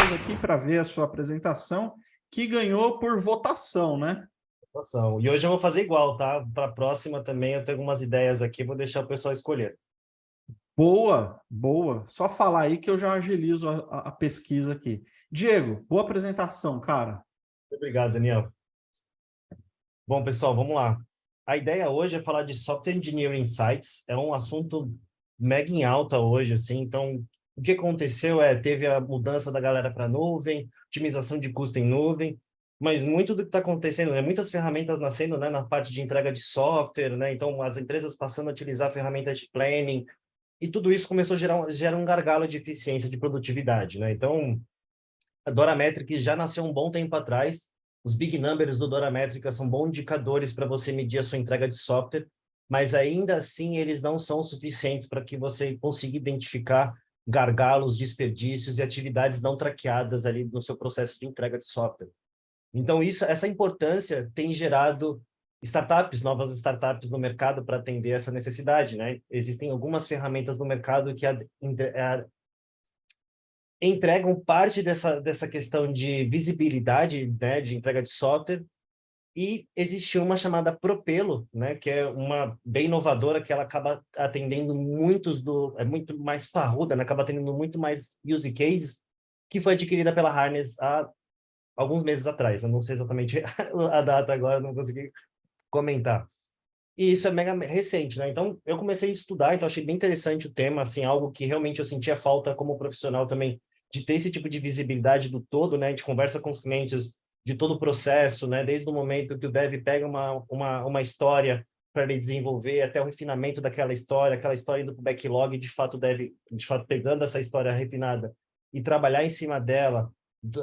curioso aqui para ver a sua apresentação, que ganhou por votação, né? Situação. E hoje eu vou fazer igual, tá? Para a próxima também eu tenho algumas ideias aqui, vou deixar o pessoal escolher. Boa, boa. Só falar aí que eu já agilizo a pesquisa aqui. Diego, boa apresentação, cara. Obrigado, Daniel. Bom, pessoal, vamos lá. A ideia hoje é falar de Software Engineering Insights. É um assunto mega em alta hoje, assim. Então, o que aconteceu teve a mudança da galera para nuvem, otimização de custo em nuvem, mas muito do que está acontecendo, muitas ferramentas nascendo, né, na parte de entrega de software, né? Então, as empresas passando a utilizar ferramentas de planning, e tudo isso começou a gerar um gargalo de eficiência, de produtividade, né? Então, a Dorametric já nasceu um bom tempo atrás. Os big numbers do Dorametric são bons indicadores para você medir a sua entrega de software, mas ainda assim eles não são suficientes para que você consiga identificar gargalos, desperdícios e atividades não traqueadas ali no seu processo de entrega de software. Então, essa importância tem gerado novas startups no mercado para atender essa necessidade, né? Existem algumas ferramentas no mercado que entregam parte dessa questão de visibilidade, né, de entrega de software, e existe uma chamada Propelo, né, que é uma bem inovadora, que ela acaba atendendo é muito mais parruda, né, acaba atendendo muito mais use cases, que foi adquirida pela Harness há alguns meses atrás. Eu não sei exatamente a data agora, não consegui comentar. E isso é mega recente, né? Então, eu comecei a estudar, então achei bem interessante o tema, assim, algo que realmente eu sentia falta como profissional também, de ter esse tipo de visibilidade do todo, né? A gente conversa com os clientes de todo o processo, né? Desde o momento que o dev pega uma história para ele desenvolver, até o refinamento daquela história, aquela história indo para o backlog, de fato, pegando essa história refinada e trabalhar em cima dela,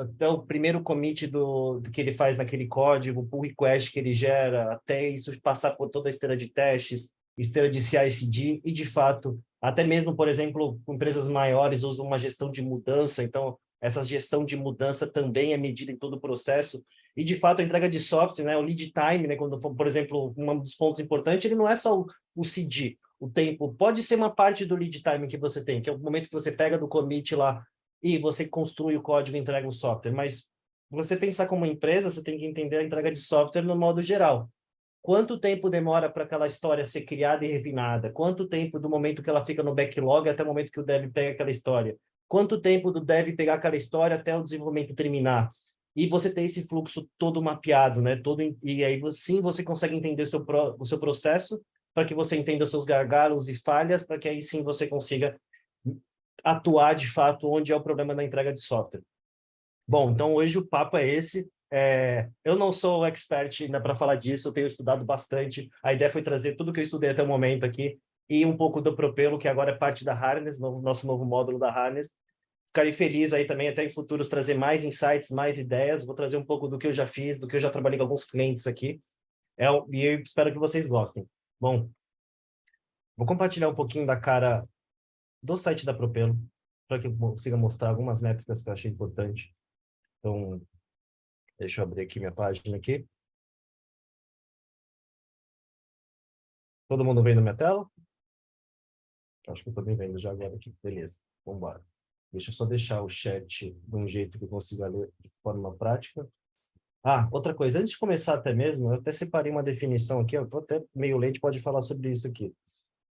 até o primeiro commit do que ele faz naquele código, o pull request que ele gera, até isso passar por toda a esteira de testes, esteira de CI/CD, e de fato, até mesmo, por exemplo, empresas maiores usam uma gestão de mudança, então essa gestão de mudança também é medida em todo o processo, e de fato a entrega de software, né, o lead time, né, quando for, por exemplo, um dos pontos importantes, ele não é só o CD, o tempo, pode ser uma parte do lead time que você tem, que é o momento que você pega do commit lá, e você construi o código e entrega o software, mas você pensar como empresa, você tem que entender a entrega de software no modo geral. Quanto tempo demora para aquela história ser criada e refinada? Quanto tempo do momento que ela fica no backlog até o momento que o dev pega aquela história? Quanto tempo do dev pegar aquela história até o desenvolvimento terminar? E você ter esse fluxo todo mapeado, né? E aí sim você consegue entender o seu processo, para que você entenda os seus gargalos e falhas, para que aí sim você consiga atuar de fato onde é o problema da entrega de software. Bom, então hoje o papo é esse. Eu não sou expert ainda para falar disso, eu tenho estudado bastante. A ideia foi trazer tudo que eu estudei até o momento aqui e um pouco do Propelo, que agora é parte da Harness, nosso novo módulo da Harness. Ficarei feliz aí também, até em futuros, trazer mais insights, mais ideias. Vou trazer um pouco do que eu já fiz, do que eu já trabalhei com alguns clientes aqui. E eu espero que vocês gostem. Bom, vou compartilhar um pouquinho da cara do site da Propelo, para que eu consiga mostrar algumas métricas que eu achei importante. Então, deixa eu abrir aqui minha página aqui. Todo mundo vendo minha tela? Acho que eu estou bem vendo já agora aqui. Beleza, vamos embora. Deixa eu só deixar o chat de um jeito que eu consiga ler de forma prática. Ah, outra coisa, antes de começar até mesmo, eu até separei uma definição aqui, eu vou até meio lente, pode falar sobre isso aqui.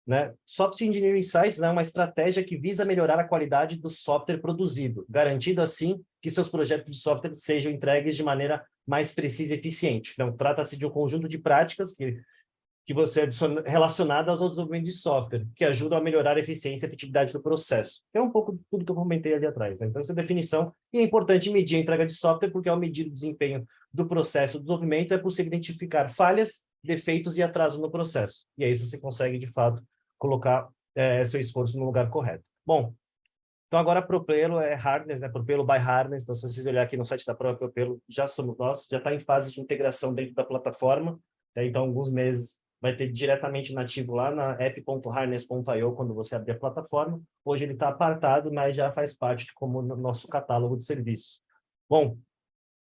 Né? Software Engineering Insights é uma estratégia que visa melhorar a qualidade do software produzido, garantindo assim que seus projetos de software sejam entregues de maneira mais precisa e eficiente. Então, trata-se de um conjunto de práticas que você adiciona relacionadas ao desenvolvimento de software, que ajudam a melhorar a eficiência e a efetividade do processo. É um pouco tudo que eu comentei ali atrás. Né? Então, essa definição, e é importante medir a entrega de software, porque ao medir o desempenho do processo de desenvolvimento, é possível identificar falhas, defeitos e atrasos no processo. E aí você consegue, de fato, colocar seu esforço no lugar correto. Bom, então agora a Propelo é Harness, né? Propelo by Harness. Então, se vocês olharem aqui no site da própria Propelo, já somos nós, já está em fase de integração dentro da plataforma. Né? Então, alguns meses vai ter diretamente nativo lá na app.harness.io quando você abrir a plataforma. Hoje ele está apartado, mas já faz parte como no nosso catálogo de serviços. Bom,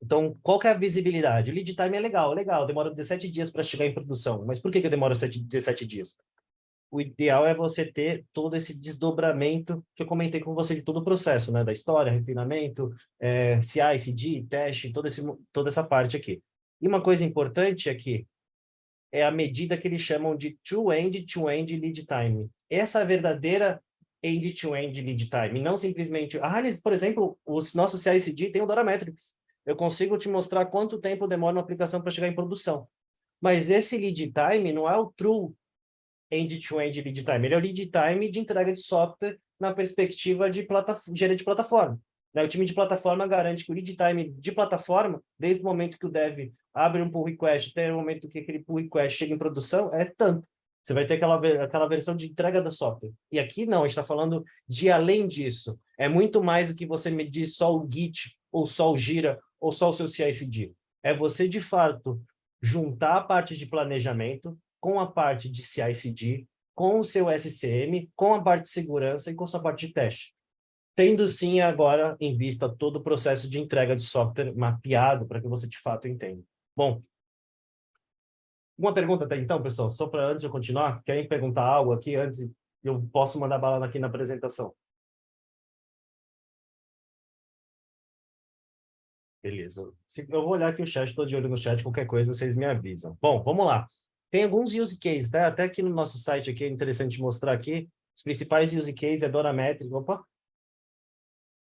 então, qual que é a visibilidade? O lead time é legal, demora 17 dias para chegar em produção. Mas por que demora 17 dias? o ideal é você ter todo esse desdobramento que eu comentei com você de todo o processo, né? Da história, refinamento, CI, CD, teste, toda essa parte aqui. E uma coisa importante aqui é a medida que eles chamam de to-end lead time. Essa é a verdadeira end-to-end lead time, não simplesmente... por exemplo, os nossos CI/CD tem o Dorametrics. Eu consigo te mostrar quanto tempo demora uma aplicação para chegar em produção. Mas esse lead time não é o true end-to-end lead time, ele é o lead time de entrega de software na perspectiva de gerente de plataforma. O time de plataforma garante que o lead time de plataforma, desde o momento que o dev abre um pull request até o momento que aquele pull request chega em produção, é tanto. Você vai ter aquela versão de entrega da software. E aqui não, a gente está falando de além disso. É muito mais do que você medir só o Git, ou só o Gira, ou só o seu CI/CD. É você, de fato, juntar a parte de planejamento com a parte de CI/CD, com o seu SCM, com a parte de segurança e com a sua parte de teste. Tendo sim agora em vista todo o processo de entrega de software mapeado para que você de fato entenda. Bom, uma pergunta até então, pessoal, só para antes de eu continuar, querem perguntar algo aqui antes? Eu posso mandar bala aqui na apresentação. Beleza. Eu vou olhar aqui o chat, estou de olho no chat, qualquer coisa vocês me avisam. Bom, vamos lá. Tem alguns use cases, tá? Até aqui no nosso site aqui é interessante mostrar aqui. Os principais use cases é Dorametrics,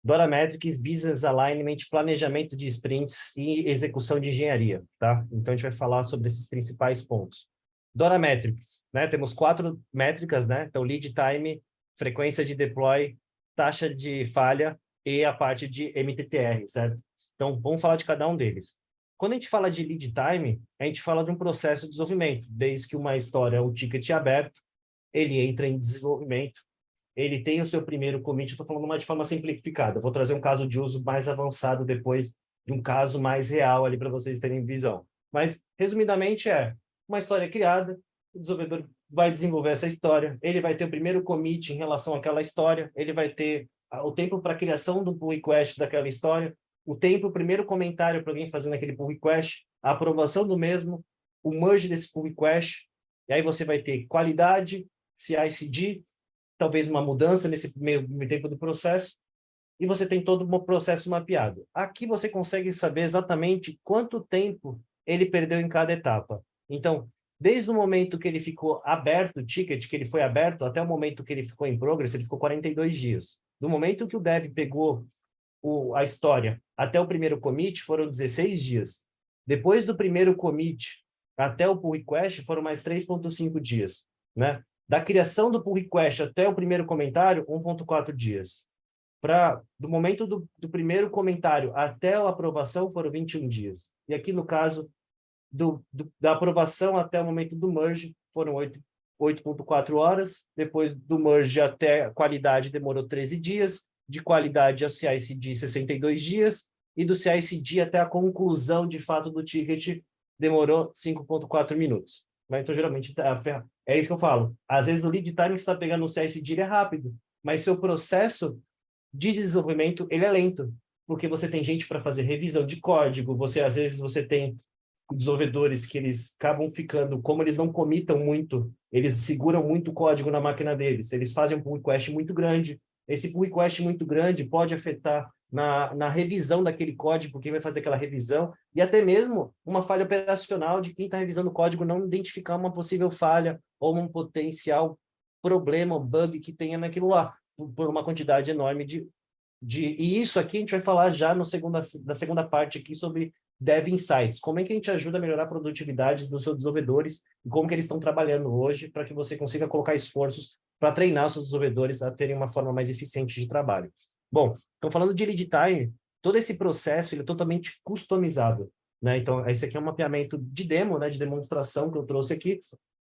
Dorametrics, Business Alignment, planejamento de sprints e execução de engenharia, tá? Então a gente vai falar sobre esses principais pontos. Dorametrics, né? Temos 4 métricas, né? Então lead time, frequência de deploy, taxa de falha e a parte de MTTR, certo? Então, vamos falar de cada um deles. Quando a gente fala de lead time, a gente fala de um processo de desenvolvimento. Desde que uma história, um ticket aberto, ele entra em desenvolvimento, ele tem o seu primeiro commit, estou falando de forma simplificada. Eu vou trazer um caso de uso mais avançado depois de um caso mais real ali para vocês terem visão. Mas, resumidamente, é uma história criada, o desenvolvedor vai desenvolver essa história, ele vai ter o primeiro commit em relação àquela história, ele vai ter o tempo para a criação do pull request daquela história, o tempo, o primeiro comentário para alguém fazendo aquele pull request, a aprovação do mesmo, o merge desse pull request, e aí você vai ter qualidade, CI/CD, talvez uma mudança nesse meio tempo do processo, e você tem todo o processo mapeado. Aqui você consegue saber exatamente quanto tempo ele perdeu em cada etapa. Então, desde o momento que ele ficou aberto, o ticket que ele foi aberto, até o momento que ele ficou em progress, ele ficou 42 dias. Do momento que o dev pegou a história até o primeiro commit, foram 16 dias. Depois do primeiro commit até o pull request, foram mais 3,5 dias, né? Da criação do pull request até o primeiro comentário, 1,4 dias. Do momento do primeiro comentário até a aprovação, foram 21 dias. E aqui, no caso, da aprovação até o momento do merge, foram 8,4 horas. Depois do merge até a qualidade, demorou 13 dias. De qualidade ao CI/CD, 62 dias. E do CI/CD até a conclusão, de fato, do ticket, demorou 5,4 minutos. Então, geralmente, é isso que eu falo. Às vezes, o lead time que você está pegando no CI/CD é rápido, mas seu processo de desenvolvimento ele é lento, porque você tem gente para fazer revisão de código, às vezes você tem desenvolvedores que eles acabam ficando, como eles não comitam muito, eles seguram muito o código na máquina deles, eles fazem um pull request muito grande, esse pull request muito grande pode afetar na revisão daquele código, quem vai fazer aquela revisão, e até mesmo uma falha operacional de quem está revisando o código não identificar uma possível falha ou um potencial problema, bug que tenha naquilo lá, por uma quantidade enorme e isso aqui a gente vai falar já na segunda parte aqui sobre Dev Insights. Como é que a gente ajuda a melhorar a produtividade dos seus desenvolvedores e como que eles estão trabalhando hoje para que você consiga colocar esforços para treinar os seus desenvolvedores a terem uma forma mais eficiente de trabalho. Bom, então falando de lead time, todo esse processo ele é totalmente customizado, né? Então, esse aqui é um mapeamento de demo, né, de demonstração que eu trouxe aqui.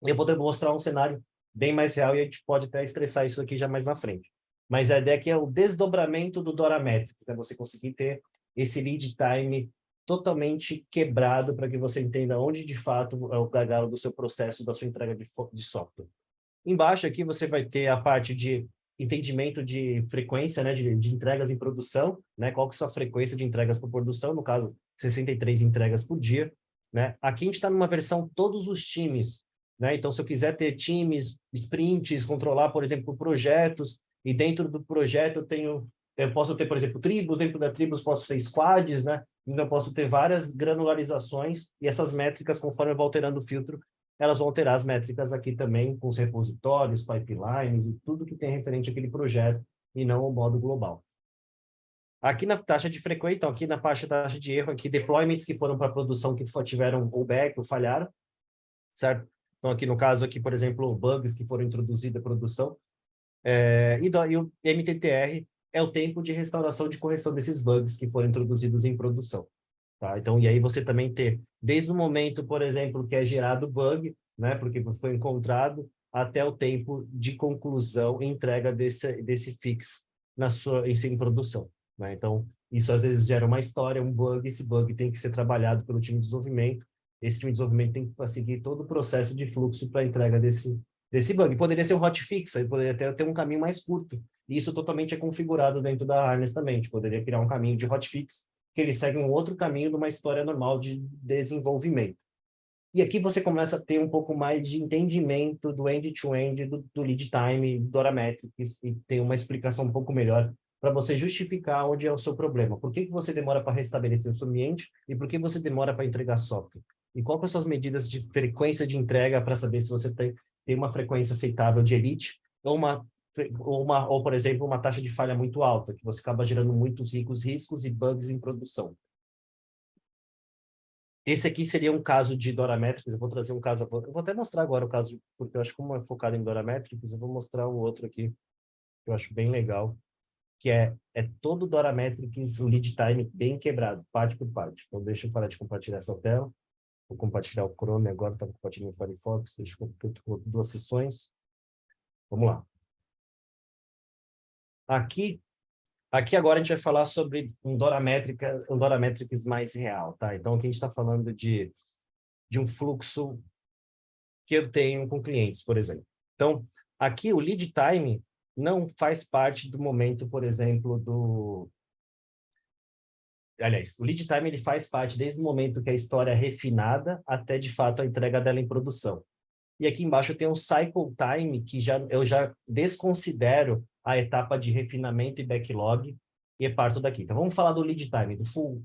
Eu vou mostrar um cenário bem mais real e a gente pode até estressar isso aqui já mais na frente. Mas a ideia aqui é o desdobramento do Dorametrics, né? Você conseguir ter esse lead time totalmente quebrado para que você entenda onde, de fato, é o gargalo do seu processo, da sua entrega de software. Embaixo aqui você vai ter a parte de entendimento de frequência, né, de entregas em produção, né? Qual que é a sua frequência de entregas por produção, no caso, 63 entregas por dia, né? Aqui a gente está numa versão todos os times né? Então, se eu quiser ter times, sprints, controlar, por exemplo, projetos, e dentro do projeto eu posso ter, por exemplo, tribos, dentro da tribos posso ter squads, né? Então, eu posso ter várias granularizações, e essas métricas, conforme eu vou alterando o filtro, elas vão alterar as métricas aqui também, com os repositórios, pipelines, e tudo que tem referente àquele projeto, e não o modo global. Aqui na taxa de frequência, então, aqui na taxa de erro, aqui, deployments que foram para produção, que tiveram rollback ou falharam, certo? Então, aqui no caso, aqui, por exemplo, bugs que foram introduzidos à produção. E o MTTR é o tempo de restauração de correção desses bugs que foram introduzidos em produção. Tá? Então, e aí você também ter, desde o momento, por exemplo, que é gerado o bug, né, porque foi encontrado, até o tempo de conclusão e entrega desse fix em produção. Né? Então, isso às vezes gera uma história, um bug, esse bug tem que ser trabalhado pelo time de desenvolvimento, esse time de desenvolvimento tem que seguir todo o processo de fluxo para a entrega desse bug. Poderia ser um hotfix, aí poderia ter um caminho mais curto, e isso totalmente é configurado dentro da Harness também, a gente poderia criar um caminho de hotfix, que ele segue um outro caminho de uma história normal de desenvolvimento. E aqui você começa a ter um pouco mais de entendimento do end-to-end, do lead time, do Orametrics, e tem uma explicação um pouco melhor para você justificar onde é o seu problema. Por que você demora para restabelecer o seu ambiente e por que você demora para entregar software? E quais são as suas medidas de frequência de entrega para saber se você tem uma frequência aceitável de elite ou, por exemplo, uma taxa de falha muito alta, que você acaba gerando muitos riscos e bugs em produção. Esse aqui seria um caso de Dorametrics, eu vou trazer um caso, eu vou até mostrar agora o caso, porque eu acho que como é focado em Dorametrics, eu vou mostrar o outro aqui, que eu acho bem legal, que é todo Dorametrics, o lead time bem quebrado, parte por parte. Então, deixa eu parar de compartilhar essa tela, vou compartilhar o Chrome agora, está compartilhando o Firefox, deixa eu compartilhar 2 sessões. Vamos lá. Aqui agora a gente vai falar sobre um Dorametrics mais real, tá? Então, aqui a gente está falando de um fluxo que eu tenho com clientes, por exemplo. Então, aqui o lead time não faz parte do momento, por exemplo, Aliás, o lead time ele faz parte desde o momento que a história é refinada até, de fato, a entrega dela em produção. E aqui embaixo eu tenho um cycle time, que eu já desconsidero a etapa de refinamento e backlog, e parto daqui. Então, vamos falar do lead time, do full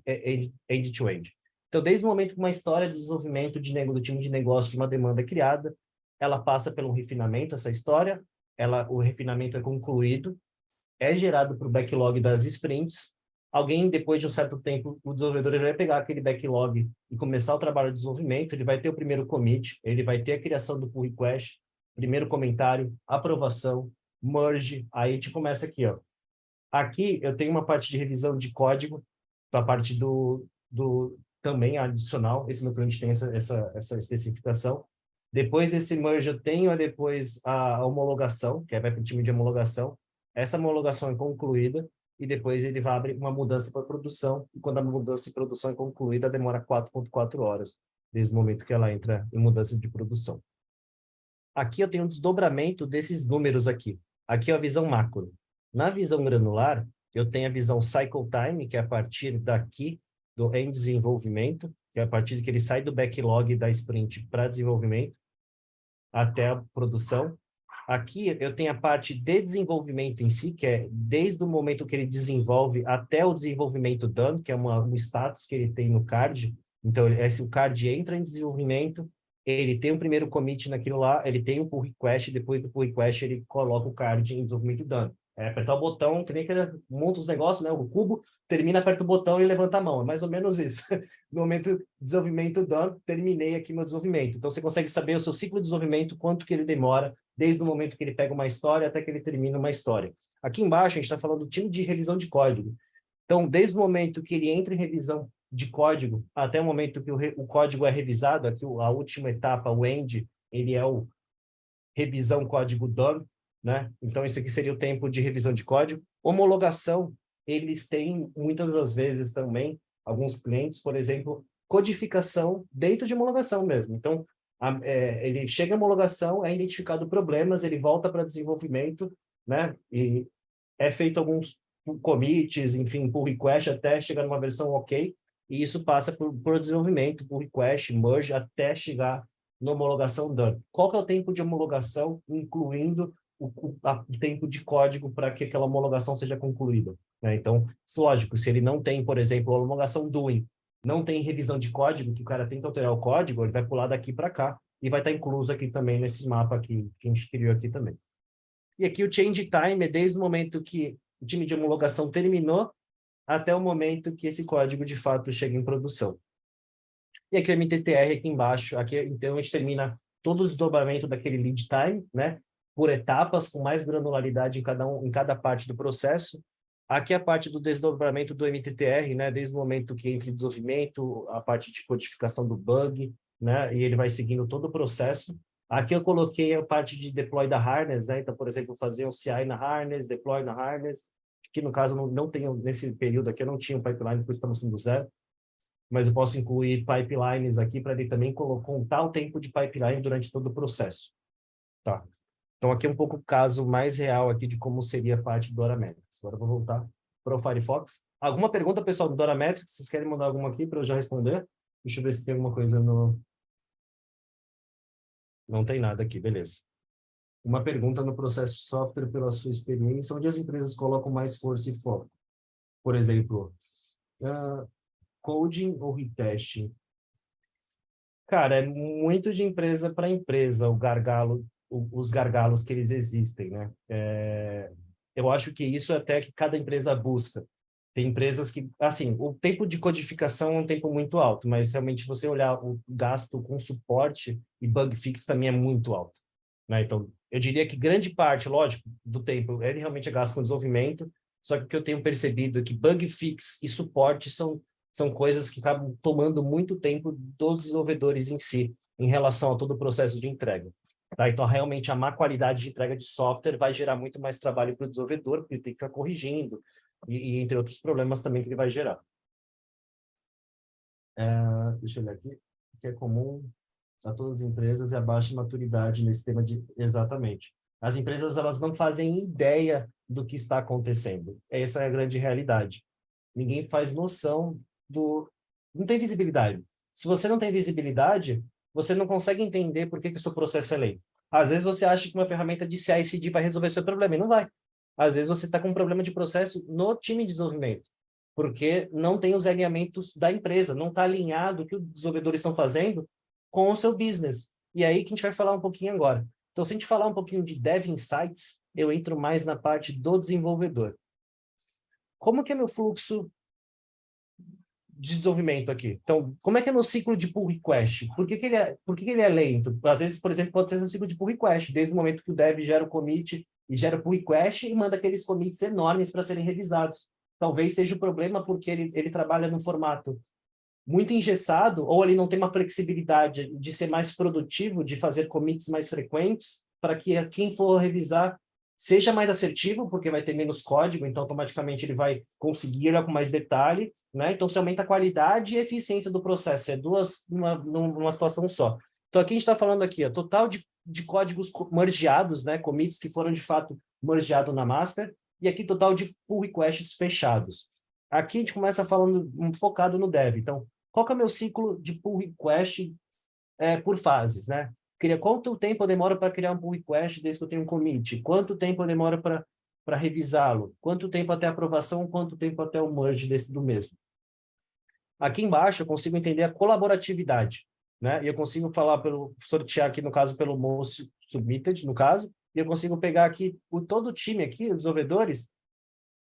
end-to-end. Então, desde o momento que uma história de desenvolvimento do time de negócio de uma demanda é criada, ela passa pelo refinamento, essa história, o refinamento é concluído, é gerado para o backlog das sprints. Alguém, depois de um certo tempo, o desenvolvedor ele vai pegar aquele backlog e começar o trabalho de desenvolvimento, ele vai ter o primeiro commit, ele vai ter a criação do pull request, primeiro comentário, aprovação, merge, aí a gente começa aqui, ó. Aqui eu tenho uma parte de revisão de código, a parte também adicional, esse meu cliente tem essa especificação. Depois desse merge eu tenho depois a homologação, que vai para o time de homologação. Essa homologação é concluída e depois ele vai abrir uma mudança para produção, e quando a mudança de produção é concluída, demora 4,4 horas, desde o momento que ela entra em mudança de produção. Aqui eu tenho um desdobramento desses números aqui. Aqui é a visão macro. Na visão granular, eu tenho a visão cycle time, que é a partir daqui do em desenvolvimento, que é a partir que ele sai do backlog da sprint para desenvolvimento, até a produção. Aqui eu tenho a parte de desenvolvimento em si, que é desde o momento que ele desenvolve até o desenvolvimento done, que é um status que ele tem no card. Então, o card entra em desenvolvimento, ele tem um primeiro commit naquilo lá, ele tem um pull request, depois do pull request ele coloca o card em desenvolvimento done. É apertar o botão, que nem que ele monta os negócios, né? O cubo, termina, aperta o botão e levanta a mão. É mais ou menos isso. No momento de desenvolvimento done, terminei aqui meu desenvolvimento. Então, você consegue saber o seu ciclo de desenvolvimento, quanto que ele demora, desde o momento que ele pega uma história até que ele termina uma história. Aqui embaixo, a gente está falando do time de revisão de código. Então, desde o momento que ele entra em revisão de código, até o momento que o código é revisado, aqui a última etapa, o end, ele é o revisão código done, né? Então, isso aqui seria o tempo de revisão de código. Homologação, eles têm, muitas das vezes também, alguns clientes, por exemplo, codificação dentro de homologação mesmo. Então, ele chega à homologação, é identificado problemas, ele volta para desenvolvimento, né? E é feito alguns commits, enfim, pull request, até chegar numa versão ok, e isso passa por desenvolvimento, pull request, merge, até chegar na homologação done. Qual que é o tempo de homologação, incluindo o tempo de código para que aquela homologação seja concluída, né? Então, lógico, se ele não tem, por exemplo, a homologação doing, não tem revisão de código, que o cara tem que alterar o código, ele vai pular daqui para cá e vai estar incluso aqui também nesse mapa aqui, que a gente criou aqui também. E aqui o change time é desde o momento que o time de homologação terminou até o momento que esse código de fato chega em produção. E aqui o MTTR aqui embaixo, aqui então a gente termina todo o desdobramento daquele lead time, né? Por etapas, com mais granularidade em cada parte do processo. Aqui a parte do desdobramento do MTTR, né? Desde o momento que entra em desenvolvimento, a parte de codificação do bug, né? E ele vai seguindo todo o processo. Aqui eu coloquei a parte de deploy da harness, né? Então, por exemplo, fazer um CI na harness, deploy na harness, que no caso não tenho, nesse período aqui eu não tinha um pipeline, por isso estamos no zero, mas eu posso incluir pipelines aqui para ele também contar o tempo de pipeline durante todo o processo. Tá. Então, aqui é um pouco o caso mais real aqui de como seria a parte do Dora Metrics. Agora eu vou voltar para o Firefox. Alguma pergunta, pessoal, do Dora Metrics? Vocês querem mandar alguma aqui para eu já responder? Deixa eu ver se tem alguma coisa no... Não tem nada aqui, beleza. Uma pergunta no processo de software pela sua experiência, onde as empresas colocam mais força e foco? Por exemplo, coding ou retesting? Cara, é muito de empresa para empresa o gargalo, os gargalos que eles existem, né? Eu acho que isso é até que cada empresa busca. Tem empresas que, assim, o tempo de codificação é um tempo muito alto, mas realmente você olhar o gasto com suporte e bug fix também é muito alto, né? Então, eu diria que grande parte, lógico, do tempo ele realmente é gasto com desenvolvimento, só que o que eu tenho percebido é que bug fix e suporte são coisas que acabam tomando muito tempo dos desenvolvedores em si, em relação a todo o processo de entrega. Tá? Então, realmente, a má qualidade de entrega de software vai gerar muito mais trabalho para o desenvolvedor, porque ele tem que ficar corrigindo, e entre outros problemas também que ele vai gerar. Deixa eu olhar aqui, que é comum a todas as empresas é a baixa maturidade nesse tema de... Exatamente. As empresas, elas não fazem ideia do que está acontecendo. Essa é a grande realidade. Ninguém faz noção do... Não tem visibilidade. Se você não tem visibilidade, você não consegue entender por que o seu processo é lento. Às vezes você acha que uma ferramenta de CI/CD vai resolver seu problema, e não vai. Às vezes você está com um problema de processo no time de desenvolvimento, porque não tem os alinhamentos da empresa, não está alinhado o que os desenvolvedores estão fazendo com o seu business. E aí que a gente vai falar um pouquinho agora. Então, se a gente falar um pouquinho de Dev Insights, eu entro mais na parte do desenvolvedor. Como que é meu fluxo de desenvolvimento aqui? Então, como é que é meu ciclo de pull request? Por que que ele é lento? Às vezes, por exemplo, pode ser um ciclo de pull request, desde o momento que o dev gera o commit e gera o pull request e manda aqueles commits enormes para serem revisados. Talvez seja o problema porque ele trabalha no formato muito engessado, ou ele não tem uma flexibilidade de ser mais produtivo, de fazer commits mais frequentes, para que quem for revisar seja mais assertivo, porque vai ter menos código, então automaticamente ele vai conseguir olhar com mais detalhe, né? Então, se aumenta a qualidade e a eficiência do processo, é duas numa situação só. Então, aqui a gente está falando aqui, ó, total de códigos mergeados, né? Commits que foram, de fato, mergeados na master, e aqui total de pull requests fechados. Aqui a gente começa falando focado no dev. Então, qual que é o meu ciclo de pull request por fases, né? Quanto tempo eu demoro para criar um pull request desde que eu tenho um commit? Quanto tempo eu demoro para revisá-lo? Quanto tempo até a aprovação? Quanto tempo até o merge do mesmo? Aqui embaixo eu consigo entender a colaboratividade, né? E eu consigo sortear aqui, no caso, pelo most submitted, no caso, e eu consigo pegar aqui todo o time aqui, os desenvolvedores,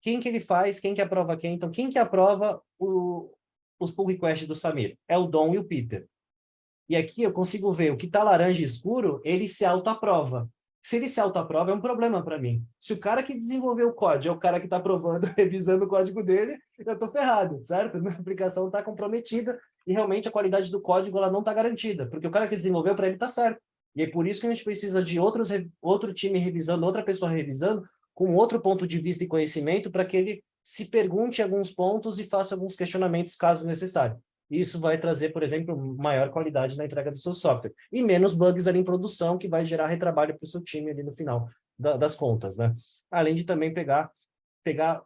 quem que ele faz, quem que aprova quem. Então, quem que aprova os pull requests do Samir? É o Dom e o Peter. E aqui eu consigo ver o que está laranja escuro, ele se autoaprova. Se ele se autoaprova, é um problema para mim. Se o cara que desenvolveu o código é o cara que está aprovando, revisando o código dele, eu estou ferrado, certo? Minha aplicação está comprometida e realmente a qualidade do código ela não está garantida, porque o cara que desenvolveu para ele está certo. E é por isso que a gente precisa de outro time revisando, outra pessoa revisando, com outro ponto de vista e conhecimento, para que ele se pergunte alguns pontos e faça alguns questionamentos, caso necessário. Isso vai trazer, por exemplo, maior qualidade na entrega do seu software. E menos bugs ali em produção, que vai gerar retrabalho para o seu time ali no final das contas, né? Além de também pegar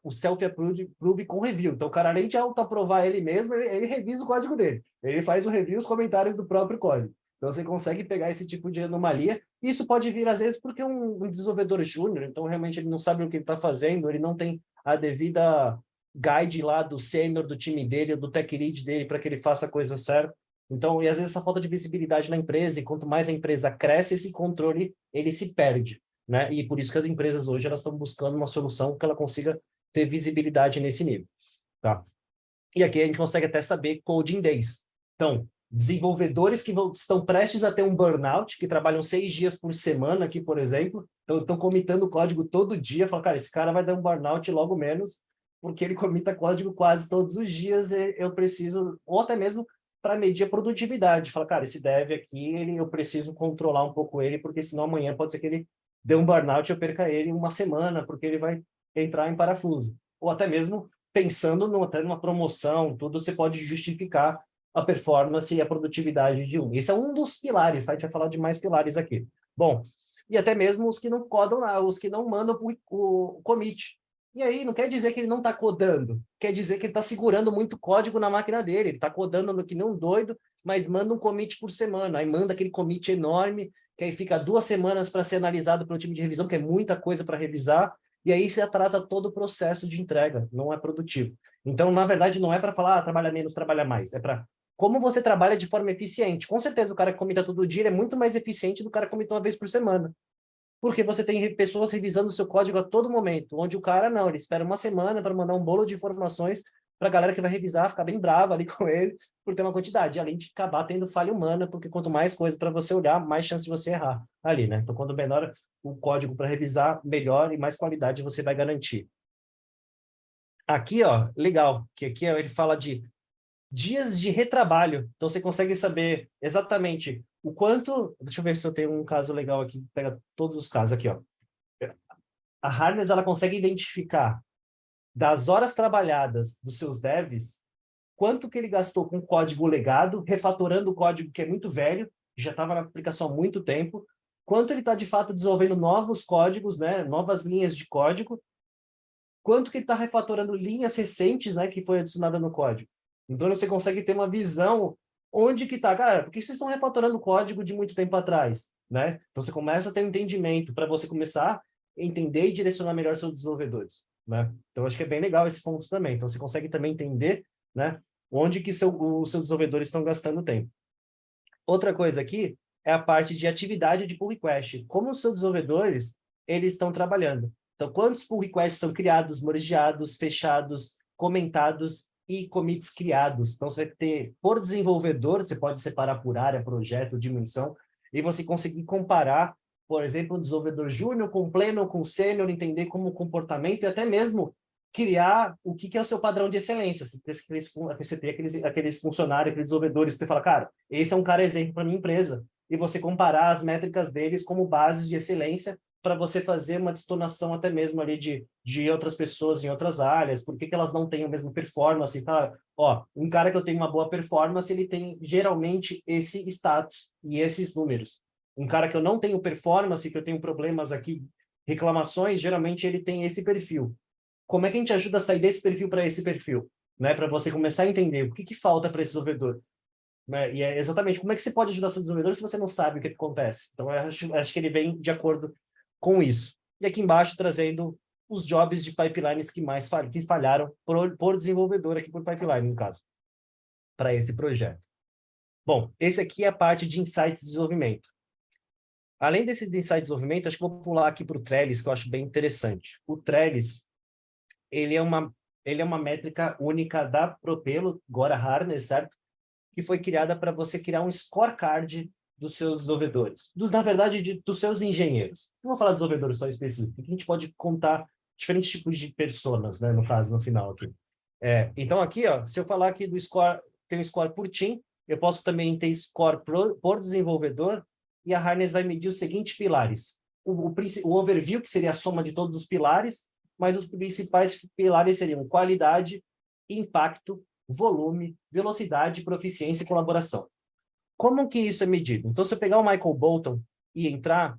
o self-approve com review. Então, o cara, além de auto-aprovar ele mesmo, ele revisa o código dele. Ele faz o review, os comentários do próprio código. Então, você consegue pegar esse tipo de anomalia. E isso pode vir, às vezes, porque um desenvolvedor júnior, então, realmente, ele não sabe o que ele está fazendo, ele não tem a devida guide lá do sênior do time dele, do tech lead dele, para que ele faça a coisa certa. Então, e às vezes essa falta de visibilidade na empresa, e quanto mais a empresa cresce, esse controle, ele se perde, né? E por isso que as empresas hoje, elas estão buscando uma solução que ela consiga ter visibilidade nesse nível, tá? E aqui a gente consegue até saber coding days. Então, desenvolvedores que estão prestes a ter um burnout, que trabalham 6 dias por semana aqui, por exemplo, então estão comitando código todo dia, fala, cara, esse cara vai dar um burnout logo menos, porque ele comita código quase todos os dias, e eu preciso, ou até mesmo para medir a produtividade, fala, cara, esse dev aqui, eu preciso controlar um pouco ele, porque senão amanhã pode ser que ele dê um burnout e eu perca ele uma semana, porque ele vai entrar em parafuso. Ou até mesmo pensando até numa promoção, tudo, você pode justificar a performance e a produtividade de um. Esse é um dos pilares, tá? A gente vai falar de mais pilares aqui. Bom, e até mesmo os que não codam lá, os que não mandam o commit. E aí, não quer dizer que ele não está codando, quer dizer que ele está segurando muito código na máquina dele, ele está codando no que nem um doido, mas manda um commit por semana, aí manda aquele commit enorme, que aí fica 2 semanas para ser analisado pelo time de revisão, que é muita coisa para revisar, e aí se atrasa todo o processo de entrega, não é produtivo. Então, na verdade, não é para falar, trabalha menos, trabalha mais, é para como você trabalha de forma eficiente. Com certeza, o cara que comita todo dia é muito mais eficiente do cara que comita uma vez por semana. Porque você tem pessoas revisando o seu código a todo momento, onde o cara não, ele espera uma semana para mandar um bolo de informações para a galera que vai revisar, ficar bem brava ali com ele, por ter uma quantidade, além de acabar tendo falha humana, porque quanto mais coisa para você olhar, mais chance de você errar ali, né? Então, quando menor o código para revisar, melhor e mais qualidade você vai garantir. Aqui, ó, legal, que aqui ele fala de dias de retrabalho. Então, você consegue saber exatamente o quanto... Deixa eu ver se eu tenho um caso legal aqui. Pega todos os casos aqui, ó. A Harness, ela consegue identificar das horas trabalhadas dos seus devs, quanto que ele gastou com código legado, refatorando o código que é muito velho, já estava na aplicação há muito tempo, quanto ele está, de fato, desenvolvendo novos códigos, né, novas linhas de código, quanto que ele está refatorando linhas recentes, né, que foi adicionada no código. Então, você consegue ter uma visão onde que está. Galera, por que vocês estão refatorando código de muito tempo atrás? Né? Então, você começa a ter um entendimento para você começar a entender e direcionar melhor seus desenvolvedores. Né? Então, acho que é bem legal esse ponto também. Então, você consegue também entender, né, onde que os seus desenvolvedores estão gastando tempo. Outra coisa aqui é a parte de atividade de pull request. Como os seus desenvolvedores eles estão trabalhando. Então, quantos pull requests são criados, mergeados, fechados, comentados e commits criados. Então, você vai ter, por desenvolvedor, você pode separar por área, projeto, dimensão, e você conseguir comparar, por exemplo, um desenvolvedor júnior com pleno, com sênior, entender como o comportamento e até mesmo criar o que é o seu padrão de excelência. Você tem aqueles funcionários, aqueles desenvolvedores, que você fala, cara, esse é um cara exemplo para minha empresa. E você comparar as métricas deles como bases de excelência para você fazer uma destonação até mesmo ali de outras pessoas em outras áreas, por que elas não têm a mesma performance, tá? Ó, um cara que eu tenho uma boa performance, ele tem geralmente esse status e esses números. Um cara que eu não tenho performance, que eu tenho problemas aqui, reclamações, geralmente ele tem esse perfil. Como é que a gente ajuda a sair desse perfil para esse perfil? Né? Para você começar a entender o que falta para esse desenvolvedor. Né? E é exatamente como é que você pode ajudar seu desenvolvedor se você não sabe o que acontece. Então, eu acho que ele vem de acordo com isso. E aqui embaixo, trazendo os jobs de pipelines que falharam por desenvolvedor aqui por pipeline, no caso, para esse projeto. Bom, esse aqui é a parte de insights de desenvolvimento. Além desse de insights de desenvolvimento, acho que vou pular aqui para o Trellis, que eu acho bem interessante. O Trellis, ele é uma métrica única da Propelo, agora Harness, certo? Que foi criada para você criar um scorecard dos seus desenvolvedores. Na verdade, dos seus engenheiros. Não vou falar de desenvolvedores só específicos, porque a gente pode contar diferentes tipos de personas, né, no caso, no final aqui. Então, aqui, ó, se eu falar aqui do score, tem um score por team, eu posso também ter score por desenvolvedor, e a Harness vai medir os seguintes pilares. O overview, que seria a soma de todos os pilares, mas os principais pilares seriam qualidade, impacto, volume, velocidade, proficiência e colaboração. Como que isso é medido? Então, se eu pegar o Michael Bolton e entrar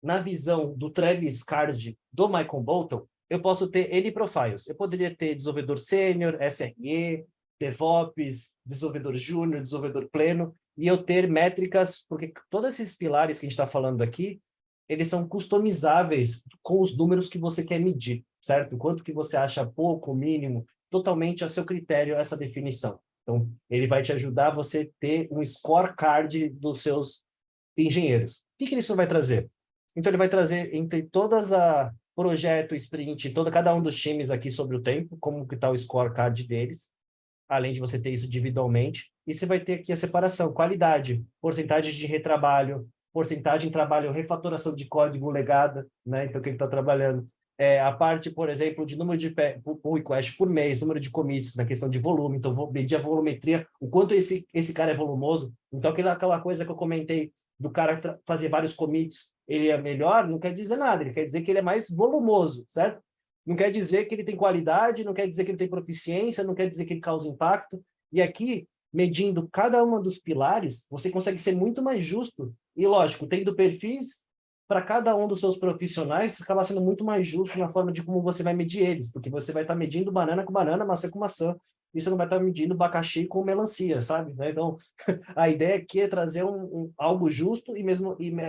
na visão do Travis Card do Michael Bolton, eu posso ter N profiles. Eu poderia ter desenvolvedor sênior, SRE, DevOps, desenvolvedor júnior, desenvolvedor pleno, e eu ter métricas, porque todos esses pilares que a gente está falando aqui, eles são customizáveis com os números que você quer medir, certo? Quanto que você acha pouco, mínimo, totalmente a seu critério essa definição. Então, ele vai te ajudar a você ter um scorecard dos seus engenheiros. O que isso vai trazer? Então, ele vai trazer entre todas a projeto, sprint, cada um dos times aqui sobre o tempo, como que está o scorecard deles, além de você ter isso individualmente, e você vai ter aqui a separação, qualidade, porcentagem de retrabalho, porcentagem de trabalho, refatoração de código legada, né? Então, que ele está trabalhando. A parte, por exemplo, de número de pull request por mês, número de commits, na questão de volume, então vou medir a volumetria, o quanto esse cara é volumoso. Então, aquela coisa que eu comentei do cara fazer vários commits, ele é melhor, não quer dizer nada, ele quer dizer que ele é mais volumoso, certo? Não quer dizer que ele tem qualidade, não quer dizer que ele tem proficiência, não quer dizer que ele causa impacto. E aqui, medindo cada um dos pilares, você consegue ser muito mais justo. E, lógico, tendo perfis para cada um dos seus profissionais, acaba sendo muito mais justo na forma de como você vai medir eles, porque você vai estar medindo banana com banana, maçã com maçã, e você não vai estar medindo abacaxi com melancia, sabe? Então, a ideia aqui é trazer algo justo e,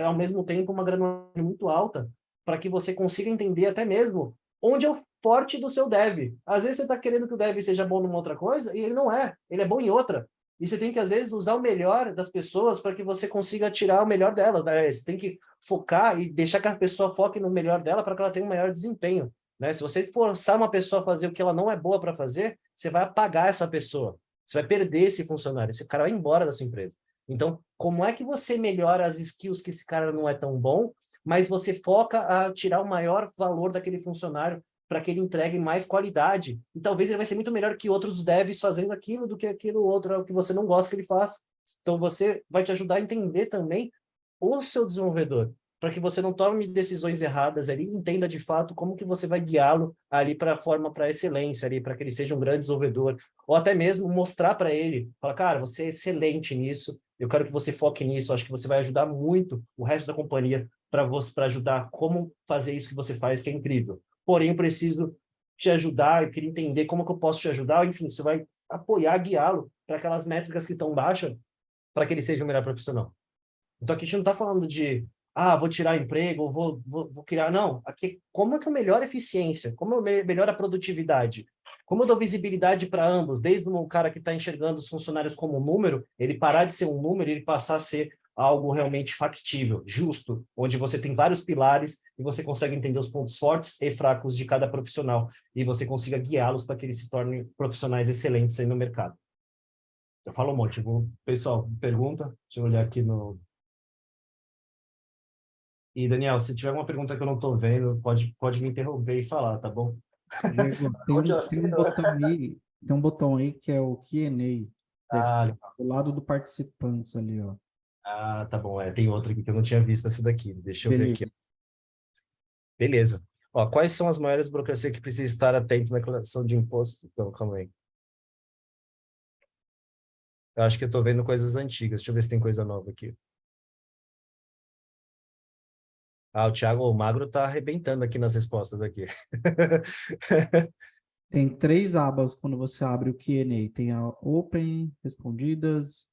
ao mesmo tempo, uma granularidade muito alta, para que você consiga entender até mesmo onde é o forte do seu dev. Às vezes você está querendo que o dev seja bom numa outra coisa e ele não é, ele é bom em outra. E você tem que, às vezes, usar o melhor das pessoas para que você consiga tirar o melhor dela. Né? Você tem que focar e deixar que a pessoa foque no melhor dela para que ela tenha um melhor desempenho. Né? Se você forçar uma pessoa a fazer o que ela não é boa para fazer, você vai apagar essa pessoa. Você vai perder esse funcionário. Esse cara vai embora da sua empresa. Então, como é que você melhora as skills que esse cara não é tão bom, mas você foca a tirar o maior valor daquele funcionário para que ele entregue mais qualidade. E talvez ele vai ser muito melhor que outros devs fazendo aquilo do que aquilo outro que você não gosta que ele faça. Então, você vai te ajudar a entender também o seu desenvolvedor, para que você não tome decisões erradas ali, entenda de fato como que você vai guiá-lo ali para a forma, para a excelência ali, para que ele seja um grande desenvolvedor, ou até mesmo mostrar para ele, falar, cara, você é excelente nisso, eu quero que você foque nisso, acho que você vai ajudar muito o resto da companhia para ajudar como fazer isso que você faz, que é incrível. Porém, eu preciso te ajudar, eu queria entender como que eu posso te ajudar, enfim, você vai apoiar, guiá-lo para aquelas métricas que estão baixas, para que ele seja o melhor profissional. Então, aqui a gente não está falando de, vou tirar emprego, ou vou criar, não. Aqui, como é que eu melhoro a eficiência? Como eu melhoro a produtividade? Como eu dou visibilidade para ambos? Desde um cara que está enxergando os funcionários como um número, ele parar de ser um número e ele passar a ser algo realmente factível, justo, onde você tem vários pilares e você consegue entender os pontos fortes e fracos de cada profissional e você consiga guiá-los para que eles se tornem profissionais excelentes aí no mercado. Eu falo um monte. Pessoal, pergunta? Deixa eu olhar aqui no... E, Daniel, se tiver uma pergunta que eu não estou vendo, pode me interromper e falar, tá bom? Diego, Onde eu tem um assino? botão aí, tem um botão aí que é o Q&A, deve Ah, estar do lado do participantes ali, ó. tá bom. Tem outro aqui que eu não tinha visto essa daqui. Deixa eu ver aqui. Beleza. Beleza. Ó, quais são as maiores burocracias que precisa estar atento na declaração de imposto? Então, calma aí. Eu acho que eu estou vendo coisas antigas. Deixa eu ver se tem coisa nova aqui. O Thiago Magro está arrebentando aqui nas respostas aqui. Tem 3 abas quando você abre o Q&A. Tem a Open, Respondidas.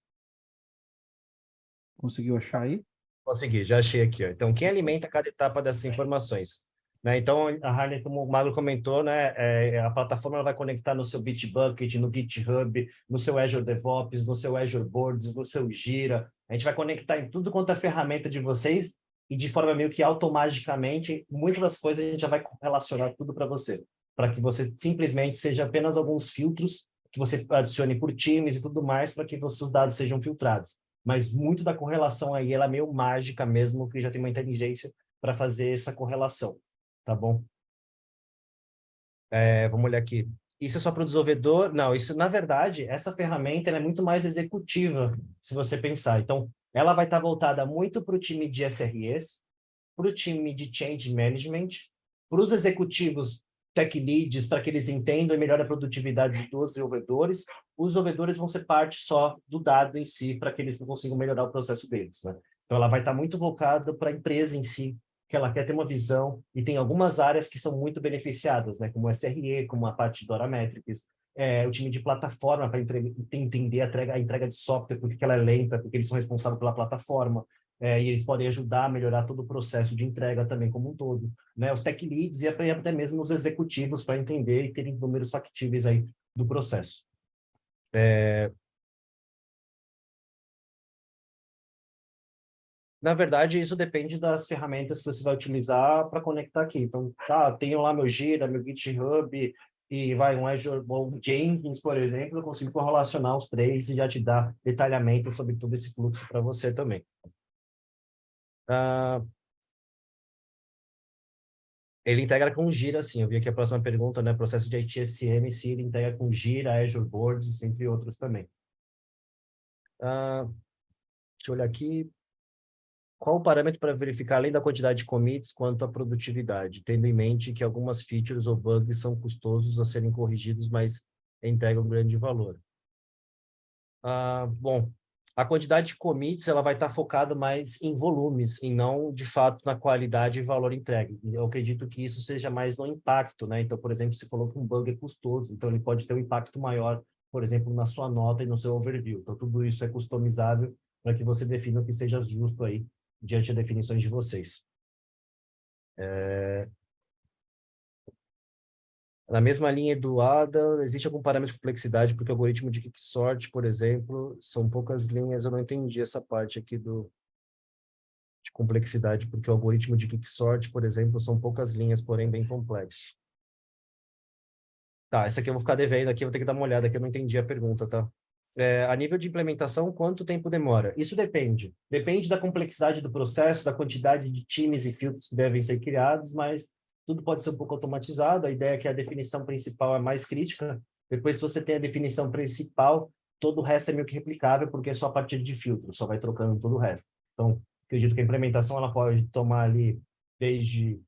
Conseguiu achar aí? Consegui, já achei aqui. Ó. Então, quem alimenta cada etapa dessas informações? Né? Então, a Harley, como o Magro comentou, né, a plataforma ela vai conectar no seu Bitbucket, no GitHub, no seu Azure DevOps, no seu Azure Boards, no seu Gira. A gente vai conectar em tudo quanto é ferramenta de vocês e de forma meio que automaticamente, muitas das coisas a gente já vai relacionar tudo para você, para que você simplesmente seja apenas alguns filtros que você adicione por times e tudo mais para que os seus dados sejam filtrados. Mas muito da correlação aí, ela é meio mágica mesmo, que já tem uma inteligência para fazer essa correlação, tá bom? Vamos olhar aqui. Isso é só para o desenvolvedor? Não, isso, na verdade, essa ferramenta ela é muito mais executiva, se você pensar. Então, ela vai estar voltada muito para o time de SREs, para o time de Change Management, para os executivos tech leads, para que eles entendam e melhorem a produtividade dos desenvolvedores. Os desenvolvedores vão ser parte só do dado em si, para que eles consigam melhorar o processo deles. Né? Então, ela vai estar muito voltada para a empresa em si, que ela quer ter uma visão, e tem algumas áreas que são muito beneficiadas, né? Como o SRE, como a parte de Dora Metrics, o time de plataforma para entender a entrega de software, porque ela é lenta, porque eles são responsáveis pela plataforma, e eles podem ajudar a melhorar todo o processo de entrega também como um todo, né? Os tech leads e até mesmo os executivos para entender e terem números factíveis aí do processo. Na verdade, isso depende das ferramentas que você vai utilizar para conectar aqui. Então, tenho lá meu Gira, meu GitHub, e um Azure, ou Jenkins, por exemplo, eu consigo correlacionar os três e já te dar detalhamento sobre todo esse fluxo para você também. Ele integra com Gira, sim. Eu vi aqui a próxima pergunta, né? Processo de ITSM, sim, ele integra com Gira, Azure Boards, entre outros também. Deixa eu olhar aqui. Qual o parâmetro para verificar, além da quantidade de commits, quanto à produtividade, tendo em mente que algumas features ou bugs são custosos a serem corrigidos, mas entregam um grande valor? Bom, a quantidade de commits ela vai estar focada mais em volumes e não, de fato, na qualidade e valor entregue. Eu acredito que isso seja mais no impacto, né? Então, por exemplo, você falou que um bug é custoso, então ele pode ter um impacto maior, por exemplo, na sua nota e no seu overview. Então, tudo isso é customizável para que você defina o que seja justo aí diante das definições de vocês. Na mesma linha do Adam, existe algum parâmetro de complexidade, porque o algoritmo de Quicksort, por exemplo, são poucas linhas, eu não entendi essa parte aqui de complexidade, porque o algoritmo de Quicksort, por exemplo, são poucas linhas, porém bem complexo. Tá, essa aqui eu vou ficar devendo aqui, eu vou ter que dar uma olhada aqui, eu não entendi a pergunta, tá? A nível de implementação, quanto tempo demora? Isso depende. Depende da complexidade do processo, da quantidade de times e filtros que devem ser criados, mas tudo pode ser um pouco automatizado. A ideia é que a definição principal é mais crítica. Depois, se você tem a definição principal, todo o resto é meio que replicável, porque é só a partir de filtros, só vai trocando todo o resto. Então, acredito que a implementação ela pode tomar ali desde,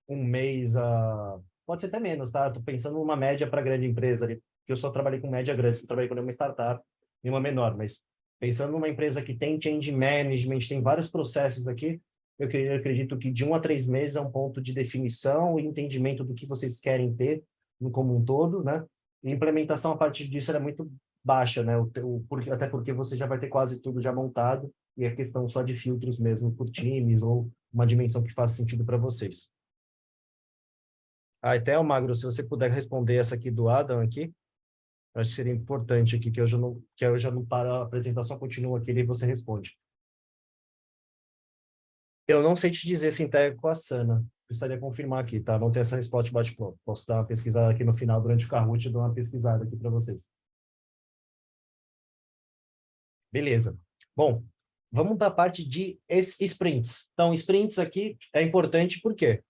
um mês a... Pode ser até menos, tá? Estou pensando numa média para grande empresa ali, que eu só trabalhei com média grande, não trabalhei com nenhuma startup, nenhuma menor, mas pensando numa empresa que tem change management, tem vários processos aqui, eu acredito que de 1 a 3 meses é um ponto de definição e entendimento do que vocês querem ter como um todo, né? E a implementação a partir disso era muito baixa, né? Até porque você já vai ter quase tudo já montado e é questão só de filtros mesmo por times ou uma dimensão que faça sentido para vocês. Até o Magro, se você puder responder essa aqui do Adam aqui, acho que seria importante aqui, que eu já não paro, a apresentação continua aqui e você responde. Eu não sei te dizer se integra com a Asana. Precisaria confirmar aqui, tá? Não tem essa resposta bate-pronto. Posso dar uma pesquisada aqui no final, durante o Kahoot, eu dou uma pesquisada aqui para vocês. Beleza. Bom, vamos para a parte de sprints. Então, sprints aqui é importante por quê?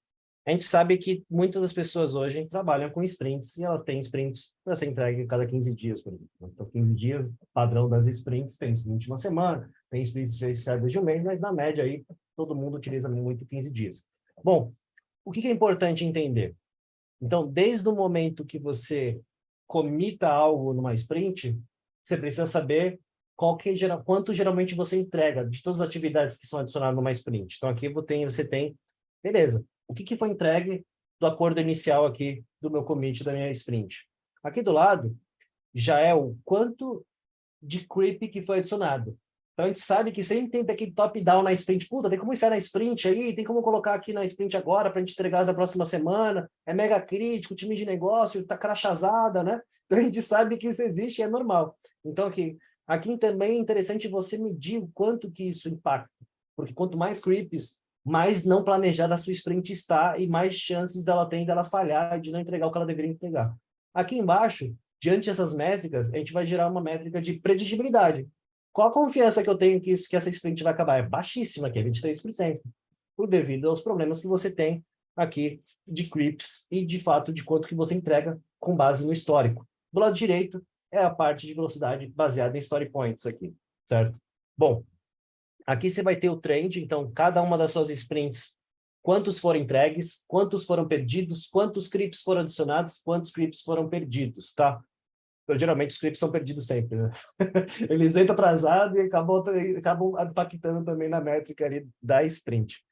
A gente sabe que muitas das pessoas hoje trabalham com sprints e ela tem sprints para ser entregue a cada 15 dias, por exemplo. Então, 15 dias, padrão das sprints, tem sprint de uma semana, tem sprints registradas de um mês, mas na média aí todo mundo utiliza muito 15 dias. Bom, o que é importante entender? Então, desde o momento que você comita algo numa sprint, você precisa saber quanto geralmente você entrega de todas as atividades que são adicionadas numa sprint. Então, aqui você tem, beleza, o que foi entregue do acordo inicial aqui do meu commit, da minha sprint. Aqui do lado, já é o quanto de creep que foi adicionado. Então, a gente sabe que sempre tem aquele top-down na sprint. Puta, tem como enfiar na sprint aí, tem como colocar aqui na sprint agora para a gente entregar da próxima semana. É mega crítico, time de negócio, tá crachazada, né? Então, a gente sabe que isso existe e é normal. Então, aqui também é interessante você medir o quanto que isso impacta. Porque quanto mais creeps, mais não planejada a sua sprint está e mais chances dela tem dela falhar e de não entregar o que ela deveria entregar. Aqui embaixo, diante dessas métricas, a gente vai gerar uma métrica de preditibilidade. Qual a confiança que eu tenho que essa sprint vai acabar? É baixíssima, que é 23%, por devido aos problemas que você tem aqui de creeps e, de fato, de quanto que você entrega com base no histórico. Do lado direito é a parte de velocidade baseada em story points aqui, certo? Bom, aqui você vai ter o trend, então, cada uma das suas sprints, quantos foram entregues, quantos foram perdidos, quantos creeps foram adicionados, quantos creeps foram perdidos, tá? Então, geralmente os creeps são perdidos sempre, né? Eles entram atrasados e acabam impactando também na métrica ali da sprint.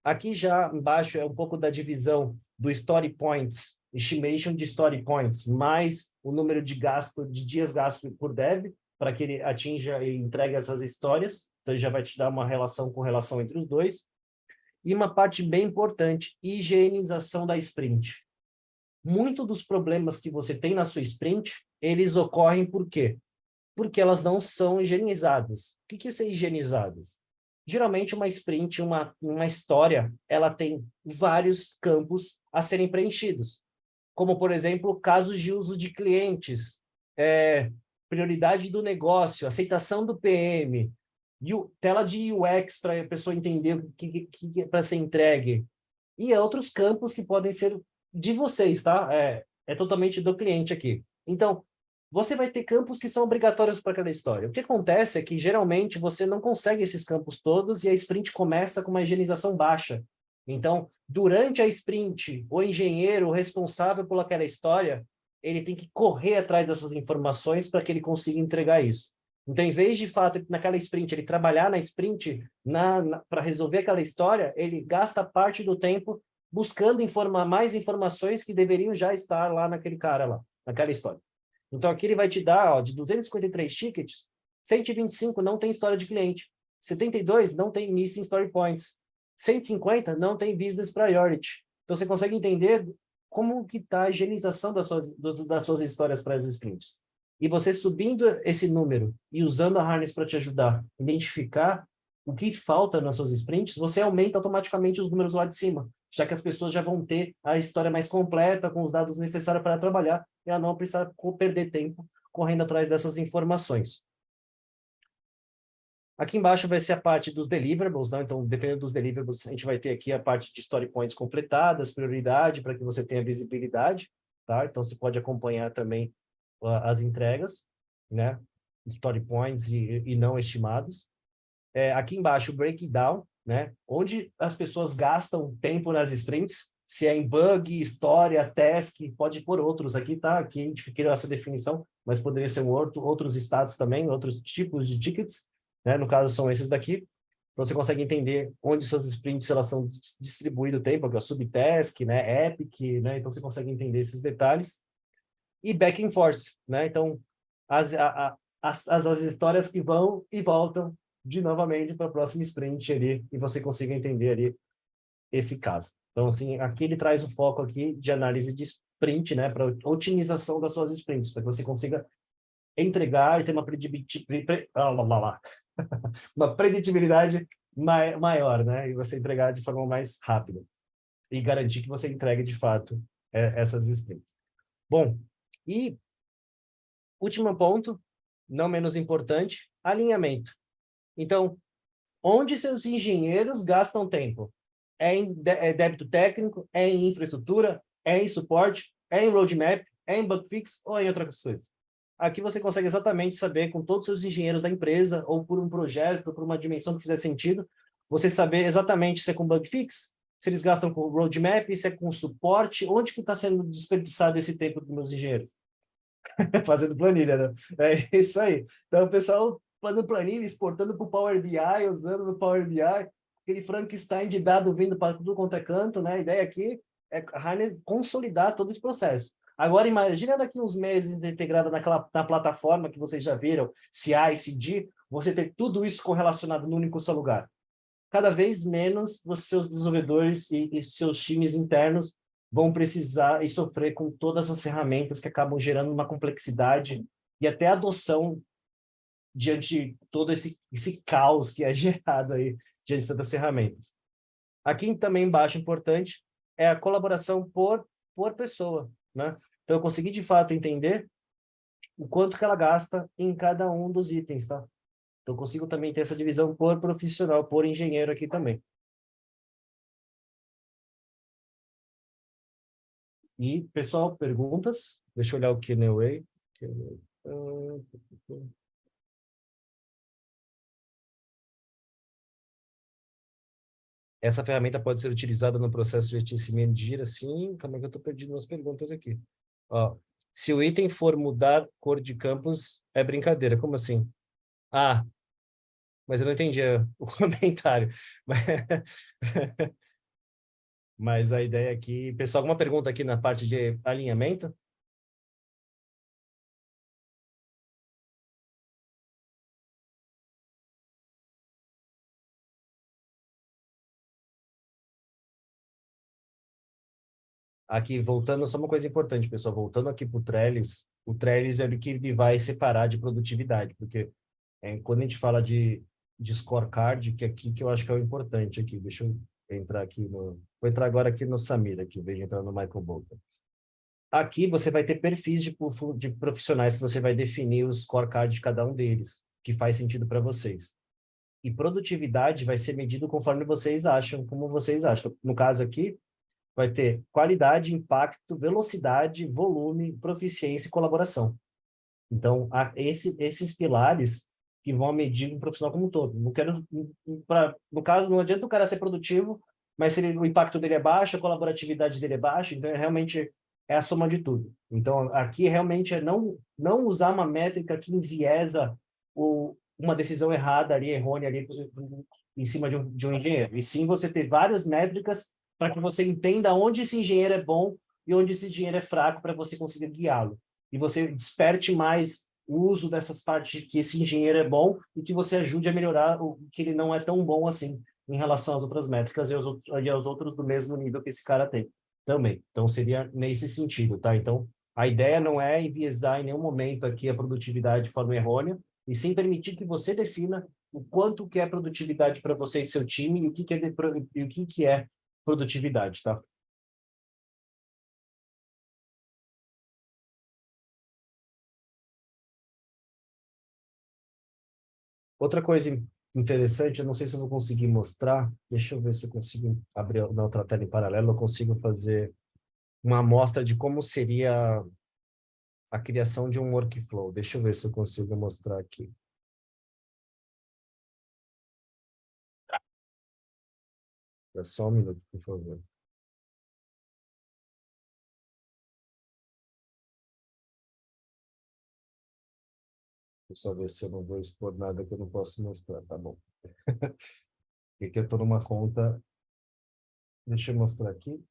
Aqui já embaixo é um pouco da divisão do story points estimation de story points, mais o número de dias gastos por dev, para que ele atinja e entregue essas histórias. Então, ele já vai te dar uma correlação entre os dois. E uma parte bem importante, higienização da sprint. Muito dos problemas que você tem na sua sprint, eles ocorrem por quê? Porque elas não são higienizadas. O que é ser higienizadas? Geralmente, uma sprint, uma história, ela tem vários campos a serem preenchidos. Como, por exemplo, casos de uso de clientes, prioridade do negócio, aceitação do PM, tela de UX para a pessoa entender o que é para ser entregue. E outros campos que podem ser de vocês, tá? É totalmente do cliente aqui. Então, você vai ter campos que são obrigatórios para aquela história. O que acontece é que, geralmente, você não consegue esses campos todos e a sprint começa com uma higienização baixa. Então, durante a sprint, o engenheiro responsável por aquela história, ele tem que correr atrás dessas informações para que ele consiga entregar isso. Então, em vez de fato, naquela sprint, ele trabalhar na sprint para resolver aquela história, ele gasta parte do tempo buscando mais informações que deveriam já estar lá naquele cara lá, naquela história. Então, aqui ele vai te dar, ó, de 253 tickets, 125 não tem história de cliente, 72 não tem missing story points, 150 não tem business priority. Então, você consegue entender como que está a higienização das suas histórias para as sprints. E você subindo esse número e usando a Harness para te ajudar a identificar o que falta nas suas sprints, você aumenta automaticamente os números lá de cima, já que as pessoas já vão ter a história mais completa, com os dados necessários para trabalhar, e ela não precisa perder tempo correndo atrás dessas informações. Aqui embaixo vai ser a parte dos deliverables, né? Então, dependendo dos deliverables, a gente vai ter aqui a parte de story points completadas, prioridade, para que você tenha visibilidade, tá? Então, você pode acompanhar também as entregas, né? Story points e não estimados. Aqui embaixo, o breakdown, né? Onde as pessoas gastam tempo nas sprints, se é em bug, história, task, pode pôr outros aqui, tá? Aqui a gente criou essa definição, mas poderia ser outros estados também, outros tipos de tickets, né? No caso, são esses daqui. Então, você consegue entender onde suas sprints elas são distribuídas o tempo, que é o subtask, né? Epic, né? Então, você consegue entender esses detalhes. E back and forth, né? Então, as histórias que vão e voltam de novamente para a próxima sprint ali, e você consiga entender ali esse caso. Então, assim, aqui ele traz o foco aqui de análise de sprint, né? Para otimização das suas sprints, para que você consiga entregar e ter uma uma preditibilidade maior, né? E você entregar de forma mais rápida. E garantir que você entregue, de fato, essas sprints. Bom, e último ponto, não menos importante, alinhamento. Então, onde seus engenheiros gastam tempo? É em débito técnico? É em infraestrutura? É em suporte? É em roadmap? É em bug fix? Ou é em outras coisas? Aqui você consegue exatamente saber, com todos os seus engenheiros da empresa, ou por um projeto, ou por uma dimensão que fizer sentido, você saber exatamente se é com bug fix, se eles gastam com roadmap, se é com suporte, onde que está sendo desperdiçado esse tempo dos meus engenheiros? Fazendo planilha, né? É isso aí. Então, o pessoal fazendo planilha, exportando para o Power BI, usando no Power BI, aquele Frankenstein de dado vindo para tudo quanto é canto, né? A ideia aqui é a Harness consolidar todo esse processo. Agora, imagina daqui uns meses integrado na plataforma que vocês já viram, CI, CD, você ter tudo isso correlacionado num único só lugar. Cada vez menos os seus desenvolvedores e seus times internos vão precisar e sofrer com todas as ferramentas que acabam gerando uma complexidade e até adoção diante de todo esse caos que é gerado aí diante de tantas ferramentas. Aqui também embaixo, importante, é a colaboração por pessoa, né? Então, eu consegui, de fato, entender o quanto que ela gasta em cada um dos itens, tá? Então, eu consigo também ter essa divisão por profissional, por engenheiro aqui também. E, pessoal, perguntas? Deixa eu olhar o Q&A. Essa ferramenta pode ser utilizada no processo de aquecimento de gira? Sim, calma que eu estou perdendo umas perguntas aqui. Ó, se o item for mudar cor de campos, é brincadeira. Como assim? Ah, mas eu não entendi o comentário. Mas a ideia aqui... Pessoal, alguma pergunta aqui na parte de alinhamento? Aqui, voltando, só uma coisa importante, pessoal, voltando aqui para o Trellis é o que ele vai separar de produtividade, porque quando a gente fala de scorecard, que aqui que eu acho que é o importante aqui, deixa eu entrar aqui no... Vou entrar agora aqui no Samir, aqui, em vez de entrar no Michael Bolton. Aqui você vai ter perfis de profissionais que você vai definir o scorecard de cada um deles, que faz sentido para vocês. E produtividade vai ser medido conforme vocês acham, como vocês acham. No caso aqui, vai ter qualidade, impacto, velocidade, volume, proficiência e colaboração. Então, esses pilares que vão medir um profissional como um todo. Não quero, no caso, não adianta o cara ser produtivo, mas se o impacto dele é baixo, a colaboratividade dele é baixa, então realmente é a soma de tudo. Então, aqui realmente é não usar uma métrica que enviesa uma decisão errada ali, errônea ali, em cima de um engenheiro. E sim você ter várias métricas para que você entenda onde esse engenheiro é bom e onde esse engenheiro é fraco para você conseguir guiá-lo. E você desperte mais o uso dessas partes que esse engenheiro é bom e que você ajude a melhorar o que ele não é tão bom assim em relação às outras métricas e aos outros do mesmo nível que esse cara tem também. Então, seria nesse sentido, tá? Então, a ideia não é enviesar em nenhum momento aqui a produtividade de forma errônea, e sim permitir que você defina o quanto que é produtividade para você e seu time e o que que é, e o que que é produtividade, tá? Outra coisa interessante, eu não sei se eu vou conseguir mostrar, deixa eu ver se eu consigo abrir na outra tela em paralelo, eu consigo fazer uma amostra de como seria a criação de um workflow. Deixa eu ver se eu consigo mostrar aqui. É só um minuto, por favor. Deixa eu só ver se eu não vou expor nada que eu não posso mostrar, tá bom. Aqui eu estou numa conta, deixa eu mostrar aqui.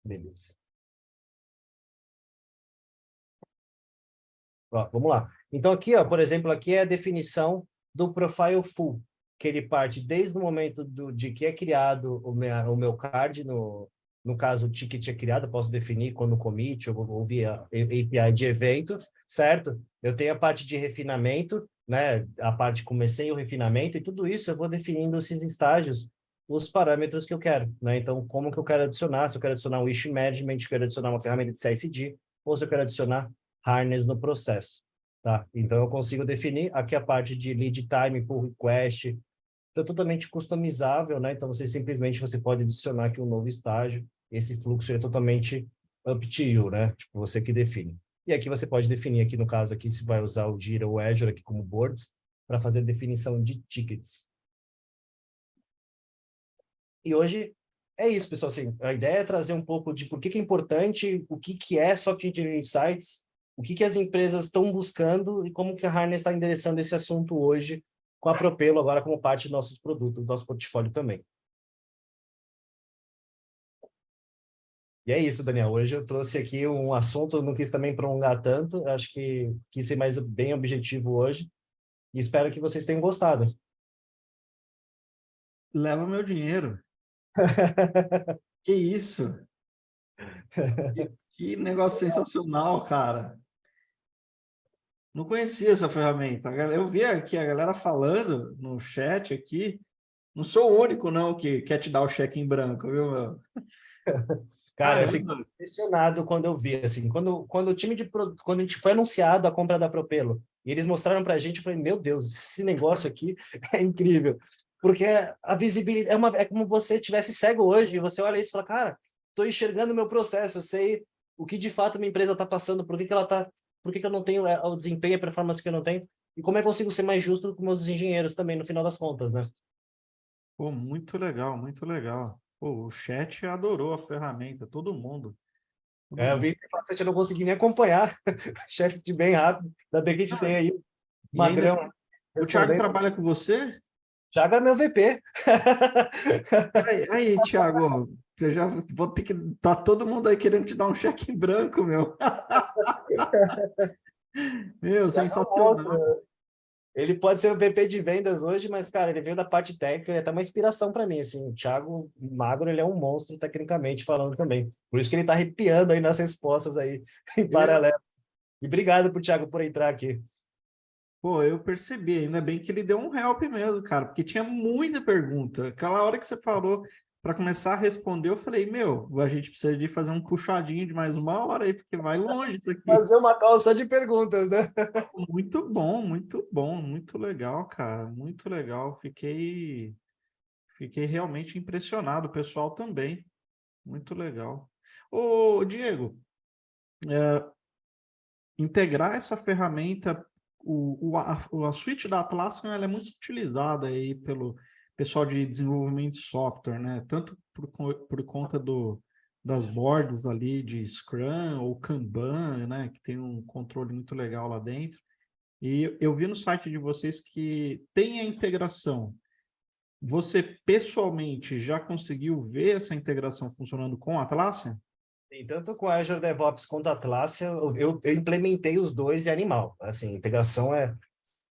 Beleza. Ó, vamos lá. Então aqui, ó, por exemplo, aqui é a definição do profile full, que ele parte desde o momento de que é criado o meu card, no caso o ticket é criado, eu posso definir quando commit ou via API de evento, certo? Eu tenho a parte de refinamento, né? A parte comecei o refinamento e tudo isso eu vou definindo esses estágios, os parâmetros que eu quero, né? Então, como que eu quero adicionar? Se eu quero adicionar um issue management, se eu quero adicionar uma ferramenta de CSD, ou se eu quero adicionar harness no processo, tá? Então, eu consigo definir aqui a parte de lead time, pull request, então, totalmente customizável, né? Então, você pode adicionar aqui um novo estágio, esse fluxo é totalmente up to you, né? Tipo, você que define. E aqui você pode definir, aqui no caso, aqui se vai usar o Jira ou o Azure aqui como boards, para fazer definição de tickets. E hoje é isso, pessoal. Assim, a ideia é trazer um pouco de por que que é importante, o que que é Software Engineering Insights, o que que as empresas estão buscando e como que a Harness está endereçando esse assunto hoje com a Propelo agora como parte dos nossos produtos, do nosso portfólio também. E é isso, Daniel. Hoje eu trouxe aqui um assunto, não quis também prolongar tanto, acho que quis ser mais bem objetivo hoje e espero que vocês tenham gostado. Leva meu dinheiro. Que isso? Que negócio sensacional, cara. Não conhecia essa ferramenta. Eu vi aqui a galera falando no chat aqui. Não sou o único, não, que quer te dar o cheque em branco, viu, meu? Cara, eu fiquei Caramba. impressionado quando eu vi, assim, quando quando a gente foi anunciado a compra da Propelo, e eles mostraram pra gente, eu falei, meu Deus, esse negócio aqui é incrível, porque a visibilidade, é como você tivesse cego hoje, você olha isso e fala, cara, tô enxergando o meu processo, eu sei o que de fato minha empresa tá passando, por que que eu não tenho o desempenho e a performance que eu não tenho, e como eu consigo ser mais justo com meus engenheiros também, no final das contas, né? Pô, muito legal, muito legal. Pô, o chat adorou a ferramenta, todo mundo. Todo Eu mundo. vi que bastante, eu não consegui nem acompanhar, chefe de bem rápido, ainda bem que a gente tem aí E ainda, Magrão o Thiago respondendo. trabalha com você? Thiago é meu VP. Aí, Thiago, eu já vou ter que. Tá todo mundo aí querendo te dar um cheque em branco, meu. Meu, Thiago é um monstro. sensacional. Ele pode ser o VP de vendas hoje, mas, cara, ele veio da parte técnica, ele é até uma inspiração para mim, assim. O Thiago Magro, ele é um monstro tecnicamente falando também. Por isso que ele tá arrepiando aí nas respostas aí, em Eu, paralelo. E obrigado pro Thiago por entrar aqui. pô, eu percebi, ainda bem que ele deu um help mesmo, cara, porque tinha muita pergunta. Aquela hora que você parou para começar a responder, eu falei, meu, a gente precisa de fazer um puxadinho de mais uma hora aí, porque vai longe isso aqui. Fazer uma calça de perguntas, né? Muito legal, cara, muito legal. Fiquei realmente impressionado, o pessoal também. Muito legal. Ô, Diego, integrar essa ferramenta, a suíte da Atlassian, ela é muito utilizada aí pelo pessoal de desenvolvimento de software, né? Tanto por conta das boards ali de Scrum ou Kanban, né? Que tem um controle muito legal lá dentro. E eu vi no site de vocês que tem a integração. Você pessoalmente já conseguiu ver essa integração funcionando com a Atlassian? Sim, tanto com a Azure DevOps quanto a Atlassian, eu implementei os dois e animal. Assim, a integração é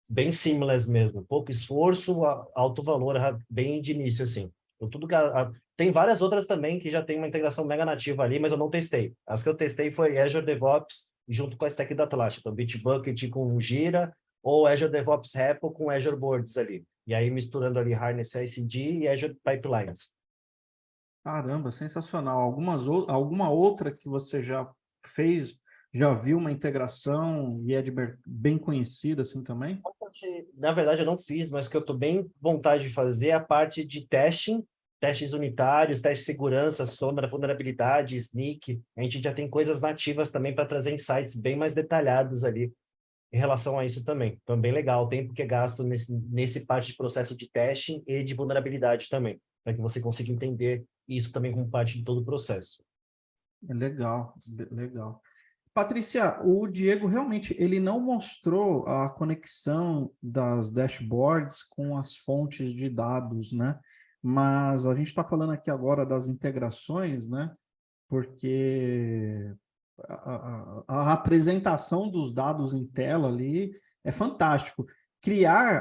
bem seamless mesmo. Pouco esforço, alto valor, bem de início, assim. Eu, tudo que tem várias outras também que já tem uma integração mega nativa ali, mas eu não testei. As que eu testei foi Azure DevOps junto com a stack da Atlassian. Então, Bitbucket com Gira ou Azure DevOps Repo com Azure Boards ali. E aí misturando ali Harness CI/CD e Azure Pipelines. Caramba, sensacional. Alguma outra que você já fez, já viu uma integração e é bem conhecida assim também? Na verdade, eu não fiz, mas o que eu estou bem vontade de fazer é a parte de testing, testes unitários, testes de segurança, sombra, vulnerabilidade, sneak. A gente já tem coisas nativas também para trazer insights bem mais detalhados ali em relação a isso também. Então, é bem legal o tempo que é gasto nesse parte de processo de testing e de vulnerabilidade também, para que você consiga entender isso também como parte de todo o processo. É legal, legal. Patrícia, o Diego realmente ele não mostrou a conexão das dashboards com as fontes de dados, né? Mas a gente está falando aqui agora das integrações, né? Porque a apresentação dos dados em tela ali é fantástico. Criar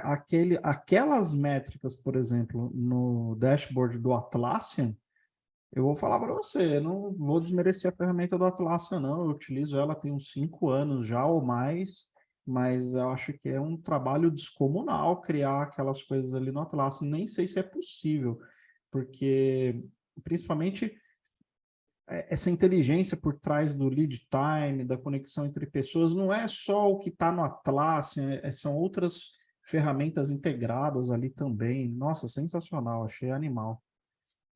aquelas métricas, por exemplo, no dashboard do Atlassian, eu vou falar para você, eu não vou desmerecer a ferramenta do Atlassian, não. Eu utilizo ela tem uns 5 anos já ou mais, mas eu acho que é um trabalho descomunal criar aquelas coisas ali no Atlassian. Nem sei se é possível, porque principalmente essa inteligência por trás do lead time, da conexão entre pessoas, não é só o que está no Atlassian, são outras ferramentas integradas ali também. Nossa, sensacional, achei animal.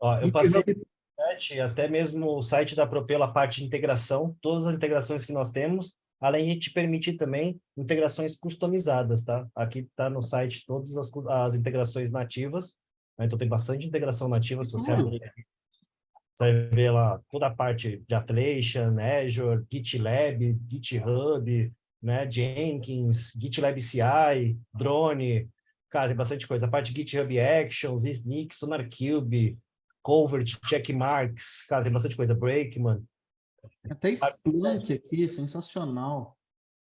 Ó, eu passei GitHub. site, até mesmo o site da Propelo, a parte de integração, todas as integrações que nós temos, além de te permitir também integrações customizadas, tá? Aqui está no site todas as integrações nativas, né? Então tem bastante integração nativa, se você Tudo. abrir, você vai ver lá toda a parte de Atlassian, Azure, GitLab, GitHub, né? Jenkins, GitLab CI, Drone, cara, tem bastante coisa. A parte de GitHub Actions, Sneak, SonarQube, Covert, Checkmarks, cara, tem bastante coisa. Brakeman, Até Splunk aqui, sensacional.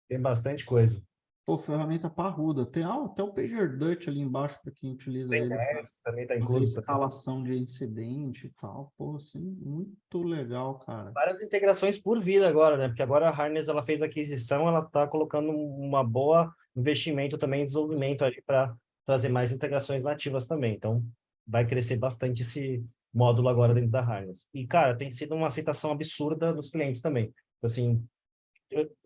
tem bastante coisa. Pô, ferramenta parruda. Tem até o PagerDuty ali embaixo para quem utiliza ele para DNS também está fazer incluso também. escalação de incidente e tal. Pô, assim, muito legal, cara. Várias integrações por vir agora, né? Porque agora a Harness ela fez aquisição, ela está colocando uma boa investimento também em desenvolvimento ali para trazer mais integrações nativas também. Então, vai crescer bastante esse módulo agora dentro da Harness. E, cara, tem sido uma aceitação absurda dos clientes também. Assim,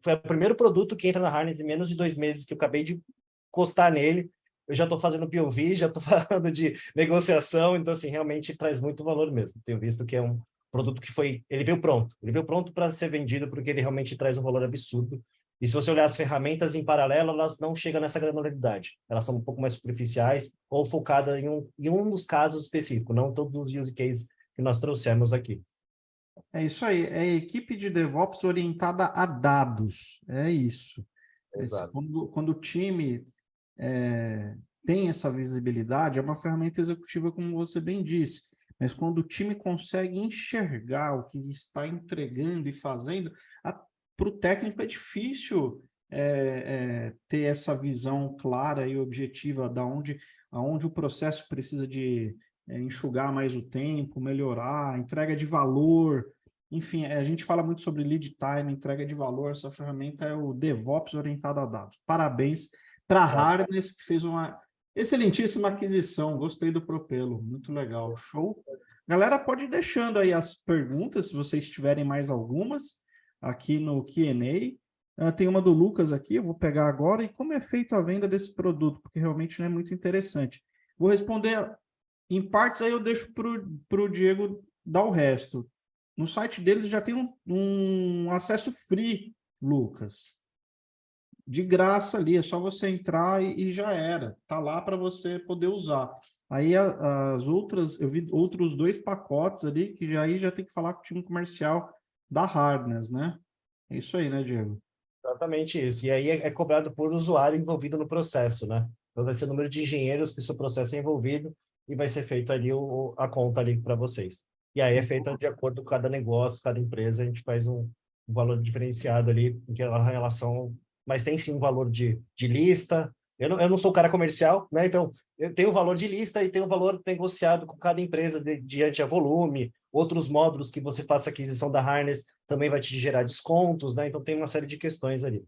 foi o primeiro produto que entra na Harness em menos de 2 meses que eu acabei de encostar nele. Eu já estou fazendo POV, já estou falando de negociação, então, assim, realmente traz muito valor mesmo. Tenho visto que é um produto que ele veio pronto para ser vendido, porque ele realmente traz um valor absurdo. E se você olhar as ferramentas em paralelo, elas não chegam nessa granularidade. Elas são um pouco mais superficiais ou focadas em um dos casos específicos, não todos os use cases que nós trouxemos aqui. É isso aí, é a equipe de DevOps orientada a dados. É isso. Exato. Quando o time tem essa visibilidade, é uma ferramenta executiva, como você bem disse, mas quando o time consegue enxergar o que está entregando e fazendo, para o técnico é difícil ter essa visão clara e objetiva aonde o processo precisa de enxugar mais o tempo, melhorar, entrega de valor. Enfim, a gente fala muito sobre lead time, entrega de valor. Essa ferramenta é o DevOps orientado a dados. Parabéns para a Harness, que fez uma excelentíssima aquisição. Gostei do Propelo, muito legal. Show. Galera, pode ir deixando aí as perguntas, se vocês tiverem mais algumas, aqui no Q&A. Tem uma do Lucas aqui, eu vou pegar agora. E como é feita a venda desse produto? Porque realmente não é muito interessante. Vou responder em partes, aí eu deixo para o Diego dar o resto. No site deles já tem um acesso free, Lucas. De graça ali, é só você entrar e já era. Tá lá para você poder usar. Aí as outras, eu vi outros 2 pacotes ali, que aí já tem que falar com o time comercial da Harness, né? É isso aí, né, Diego? Exatamente isso. E aí é cobrado por usuário envolvido no processo, né? Então vai ser o número de engenheiros que o seu processo é envolvido e vai ser feito ali a conta ali para vocês. E aí é feita de acordo com cada negócio, cada empresa, a gente faz um valor diferenciado ali em relação, mas tem sim um valor de lista. Eu não sou cara comercial, né? Então, eu tenho o valor de lista e tenho o valor negociado com cada empresa diante a volume, outros módulos que você faça aquisição da Harness também vai te gerar descontos, né? Então tem uma série de questões ali.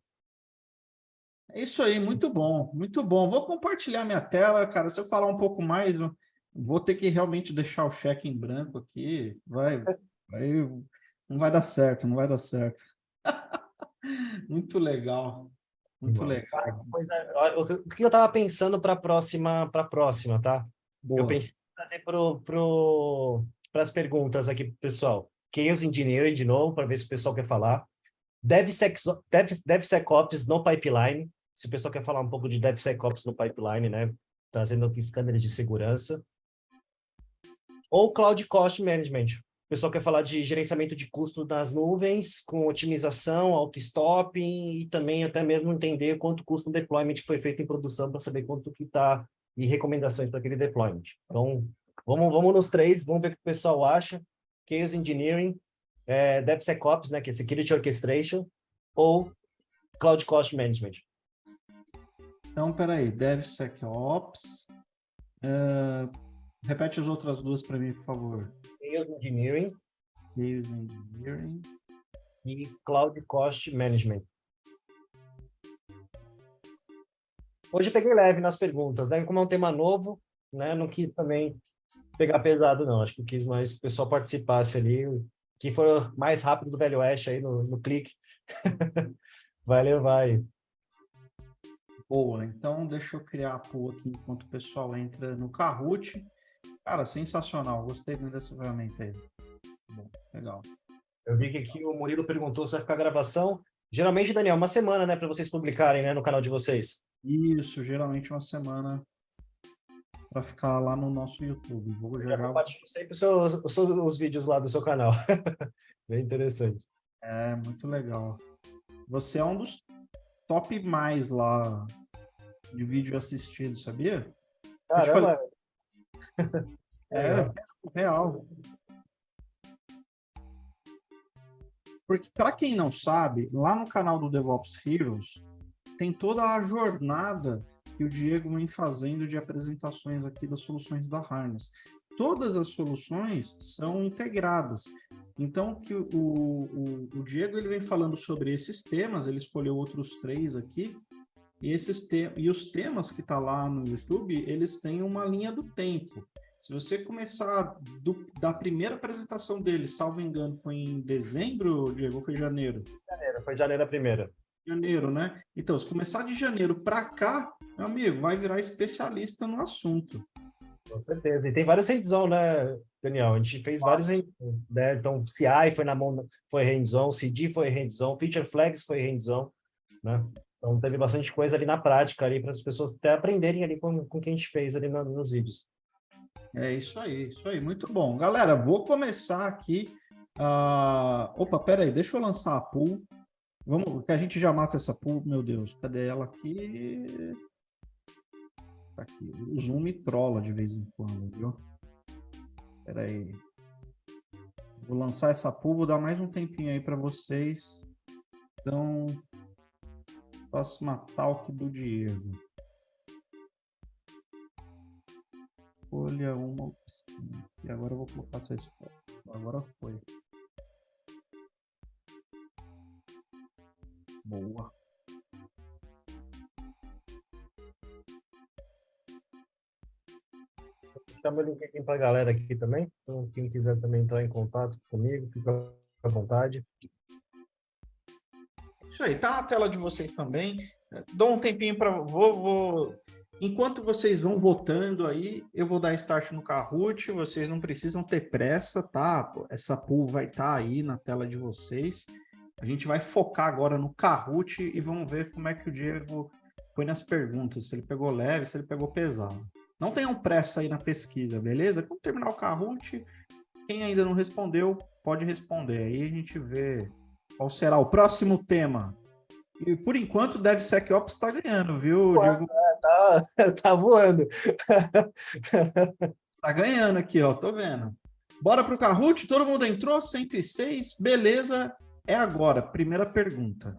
É isso aí, muito bom, muito bom. Vou compartilhar minha tela, cara. Se eu falar um pouco mais, eu vou ter que realmente deixar o cheque em branco aqui. Não vai dar certo, não vai dar certo. Muito legal, muito Cara, legal. que coisa, o que eu estava pensando para a próxima, tá? Eu Boa. pensei em trazer para as perguntas aqui pro pessoal. Chaos Engineering, de novo, para ver se o pessoal quer falar. DevSecOps no pipeline, se o pessoal quer falar um pouco de DevSecOps no pipeline, né? Trazendo aqui câmeras de segurança. Ou Cloud Cost Management. O pessoal quer falar de gerenciamento de custo nas nuvens, com otimização, auto-stopping e também até mesmo entender quanto custa um deployment que foi feito em produção para saber quanto que está e recomendações para aquele deployment. Então, vamos nos 3, vamos ver o que o pessoal acha. Chaos Engineering, DevSecOps, né, que é Security Orchestration, ou Cloud Cost Management. Então, peraí, DevSecOps. Repete as outras 2 para mim, por favor. Chaos Engineering. Chaos Engineering. E Cloud Cost Management. Hoje eu peguei leve nas perguntas, né? Como é um tema novo, né? Não quis também pegar pesado, não. Acho que quis mais que o pessoal participasse ali, que for mais rápido do Velho Oeste aí no clique. Vai levar aí. Boa, então deixa eu criar a pool aqui enquanto o pessoal entra no Kahoot. Cara, sensacional, gostei muito dessa ferramenta aí. Bom, legal. Eu vi que aqui o Murilo perguntou se vai ficar a gravação. Geralmente, Daniel, uma semana, né, para vocês publicarem, né, no canal de vocês. Isso, geralmente uma semana para ficar lá no nosso YouTube. Já compartilho sempre os vídeos lá do seu canal. Bem interessante. É, muito legal. Você é um dos top mais lá de vídeo assistido, sabia? Caramba! É, real. Porque, para quem não sabe, lá no canal do DevOps Heroes, tem toda a jornada que o Diego vem fazendo de apresentações aqui das soluções da Harness. Todas as soluções são integradas. Então, que o Diego ele vem falando sobre esses temas, ele escolheu outros 3 aqui, e os temas que tá lá no YouTube, eles têm uma linha do tempo. Se você começar da primeira apresentação dele, salvo engano, foi em dezembro, Diego, ou foi janeiro? Foi janeiro a primeira. Janeiro, né? Então, se começar de janeiro para cá, meu amigo, vai virar especialista no assunto. Com certeza. E tem vários hands-on, né, Daniel? A gente fez vários hands-on, né? Então, CI foi na mão, foi hands-on, CD foi hands-on, Feature Flags foi hands-on, né? Então, teve bastante coisa ali na prática ali para as pessoas até aprenderem ali com o que a gente fez ali nos vídeos. É isso aí, muito bom. Galera, vou começar aqui. Opa, pera aí, deixa eu lançar a pool. Vamos, que a gente já mata essa pool, meu Deus, cadê ela aqui? Tá aqui. O Zoom me trola de vez em quando, viu? Espera aí. Vou lançar essa pool, vou dar mais um tempinho aí para vocês. Então, próxima talk do Diego. Escolha uma opção. E agora eu vou colocar essa resposta. Agora foi. Boa. Chama o link aqui para a galera aqui também. Então, quem quiser também entrar em contato comigo, fica à vontade. Isso aí, tá na tela de vocês também. Dou um tempinho para. Enquanto vocês vão votando aí, eu vou dar start no Kahoot. Vocês não precisam ter pressa, tá? Essa pool vai estar aí na tela de vocês. A gente vai focar agora no Kahoot e vamos ver como é que o Diego foi nas perguntas. Se ele pegou leve, se ele pegou pesado. Não tenham pressa aí na pesquisa, beleza? Quando terminar o Kahoot, quem ainda não respondeu, pode responder. Aí a gente vê qual será o próximo tema. E por enquanto, o DevSecOps está ganhando, viu, Diego? Tá voando. Tá ganhando aqui, ó, tô vendo. Bora pro Kahoot? Todo mundo entrou? 106, beleza. É agora, primeira pergunta.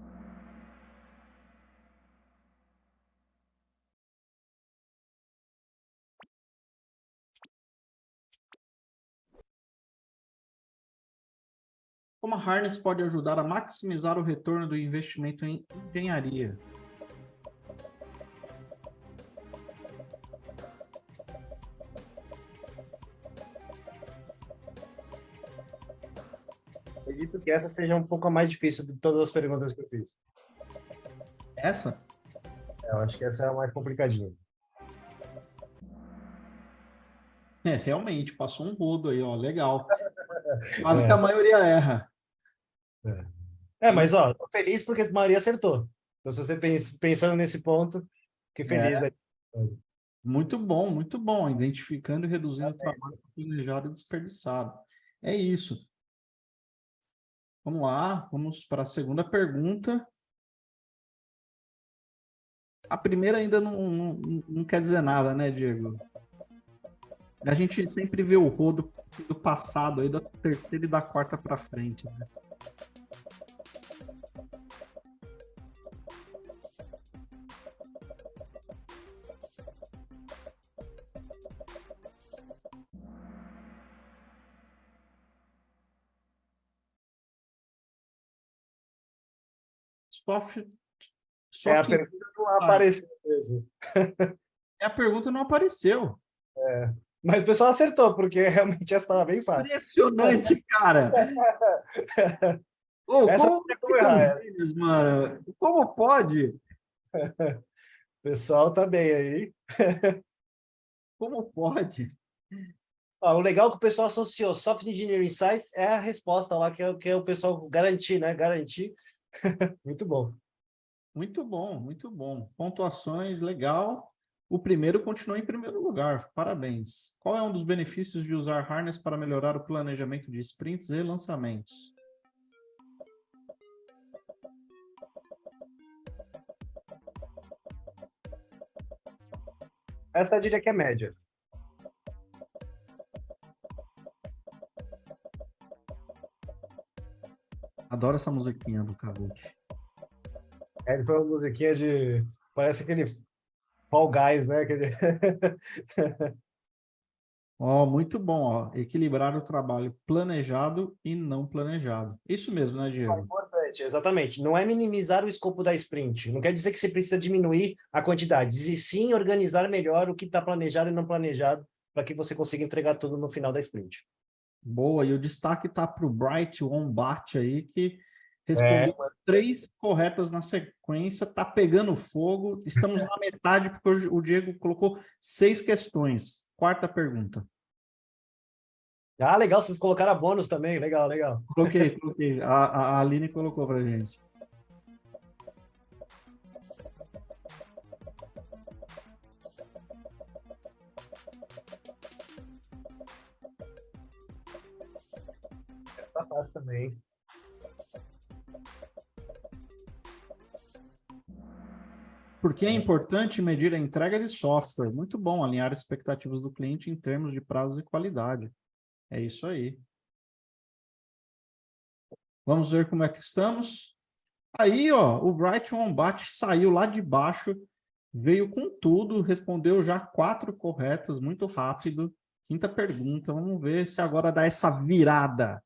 Como a Harness pode ajudar a maximizar o retorno do investimento em engenharia? Acredito que essa seja um pouco a mais difícil de todas as perguntas que eu fiz. Essa? Eu acho que essa é a mais complicadinha. É, realmente, passou um rodo aí, ó, legal. Quase que a maioria erra. Mas ó, tô feliz porque a maioria acertou. Então, se você pensando nesse ponto, fiquei feliz aí. Muito bom. Identificando e reduzindo o trabalho planejado e desperdiçado. É isso. Vamos lá, vamos para a segunda pergunta. A primeira ainda não quer dizer nada, né, Diego? A gente sempre vê o rodo do passado, aí da terceira e da quarta para frente. Né? A pergunta não apareceu mesmo. A pergunta não apareceu. Mas o pessoal acertou, porque realmente essa estava bem fácil. Impressionante, cara. Como são gênios, mano? Como pode? O pessoal tá bem aí. Como pode? O legal é que o pessoal associou Software Engineering Insights é a resposta lá, que é o pessoal garantir, né? Garantir. Muito bom. Muito bom. Pontuações, legal. O primeiro continuou em primeiro lugar. Parabéns. Qual é um dos benefícios de usar Harness para melhorar o planejamento de sprints e lançamentos? Essa eu diria que é média. Adoro essa musiquinha do Kahoot. Ele foi uma musiquinha de... Parece aquele Fall Guys, né? Aquele... Muito bom, ó. Equilibrar o trabalho planejado e não planejado. Isso mesmo, né, Diego? Importante, exatamente. Não é minimizar o escopo da sprint. Não quer dizer que você precisa diminuir a quantidade, e sim organizar melhor o que está planejado e não planejado para que você consiga entregar tudo no final da sprint. Boa, e o destaque está para o Bright Wombat aí, que respondeu 3 corretas na sequência, está pegando fogo. Estamos na metade, porque o Diego colocou 6 questões. Quarta pergunta. Legal, vocês colocaram a bônus também. Legal, legal. Coloquei. A Aline colocou para gente. Tá fácil também. Porque é importante medir a entrega de software. Muito bom, alinhar expectativas do cliente em termos de prazos e qualidade. É isso aí. Vamos ver como é que estamos. Aí, ó, o Bright Wombat saiu lá de baixo, veio com tudo, respondeu já 4 corretas, muito rápido. Quinta pergunta, vamos ver se agora dá essa virada.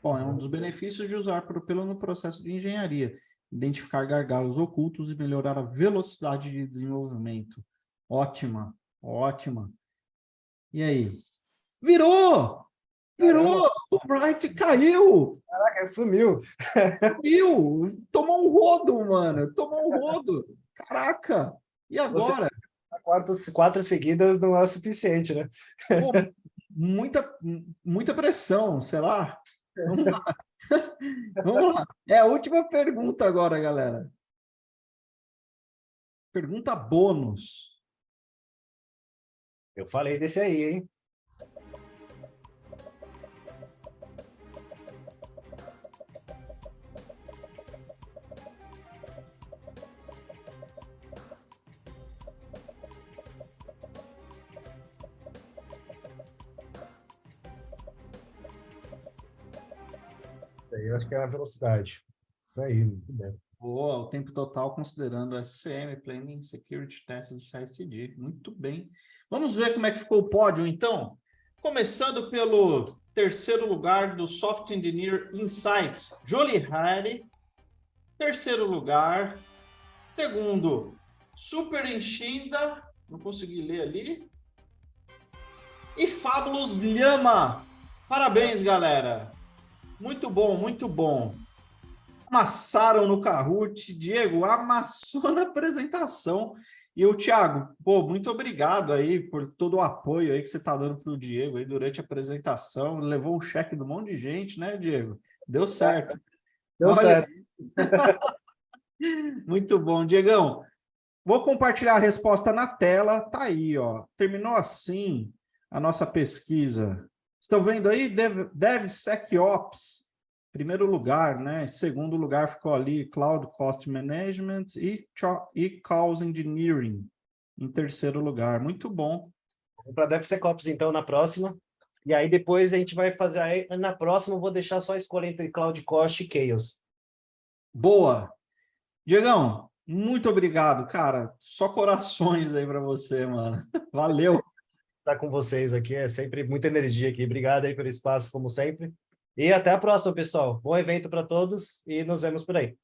Bom, é um dos benefícios de usar Propelo no processo de engenharia, identificar gargalos ocultos e melhorar a velocidade de desenvolvimento. Ótima, ótima. E aí? Virou! Virou! Caramba. O Bright caiu! Caraca, sumiu. Caiu! Tomou um rodo, mano! Tomou um rodo! Caraca! E Você agora? quatro seguidas não é o suficiente, né? Pô, muita pressão, sei lá. Vamos lá. Vamos lá. É a última pergunta agora, galera. Pergunta bônus. Eu falei desse aí, hein? Isso aí eu acho que é a velocidade. Isso aí, muito bem. Boa, o tempo total considerando SCM, Planning, Security, Tests e CI/CD. Muito bem. Vamos ver como é que ficou o pódio, então. Começando pelo terceiro lugar do Software Engineer Insights, Jolie Harry. Terceiro lugar. Segundo, Super Enchinda. Não consegui ler ali. E Fabulous Lhama. Parabéns, galera. Muito bom, muito bom. Amassaram no Kahoot. Diego amassou na apresentação. E o Thiago, pô, muito obrigado aí por todo o apoio aí que você está dando para o Diego aí durante a apresentação. Levou o cheque de um monte de gente, né, Diego? Deu certo. Deu Olha, certo. muito bom, Diegão. Vou compartilhar a resposta na tela. Tá aí, ó. Terminou assim a nossa pesquisa. Estão vendo aí? DevSecOps. Primeiro lugar, né? Segundo lugar ficou ali Cloud Cost Management e Chaos Engineering em terceiro lugar. Muito bom. Para DevSecOps, então, na próxima. E aí, depois a gente vai fazer... Aí, na próxima, eu vou deixar só a escolha entre Cloud Cost e Chaos. Boa. Diegão, muito obrigado, cara. Só corações aí para você, mano. Valeu. Estar com vocês aqui, é sempre muita energia aqui. Obrigado aí pelo espaço, como sempre. E até a próxima, pessoal. Bom evento para todos e nos vemos por aí.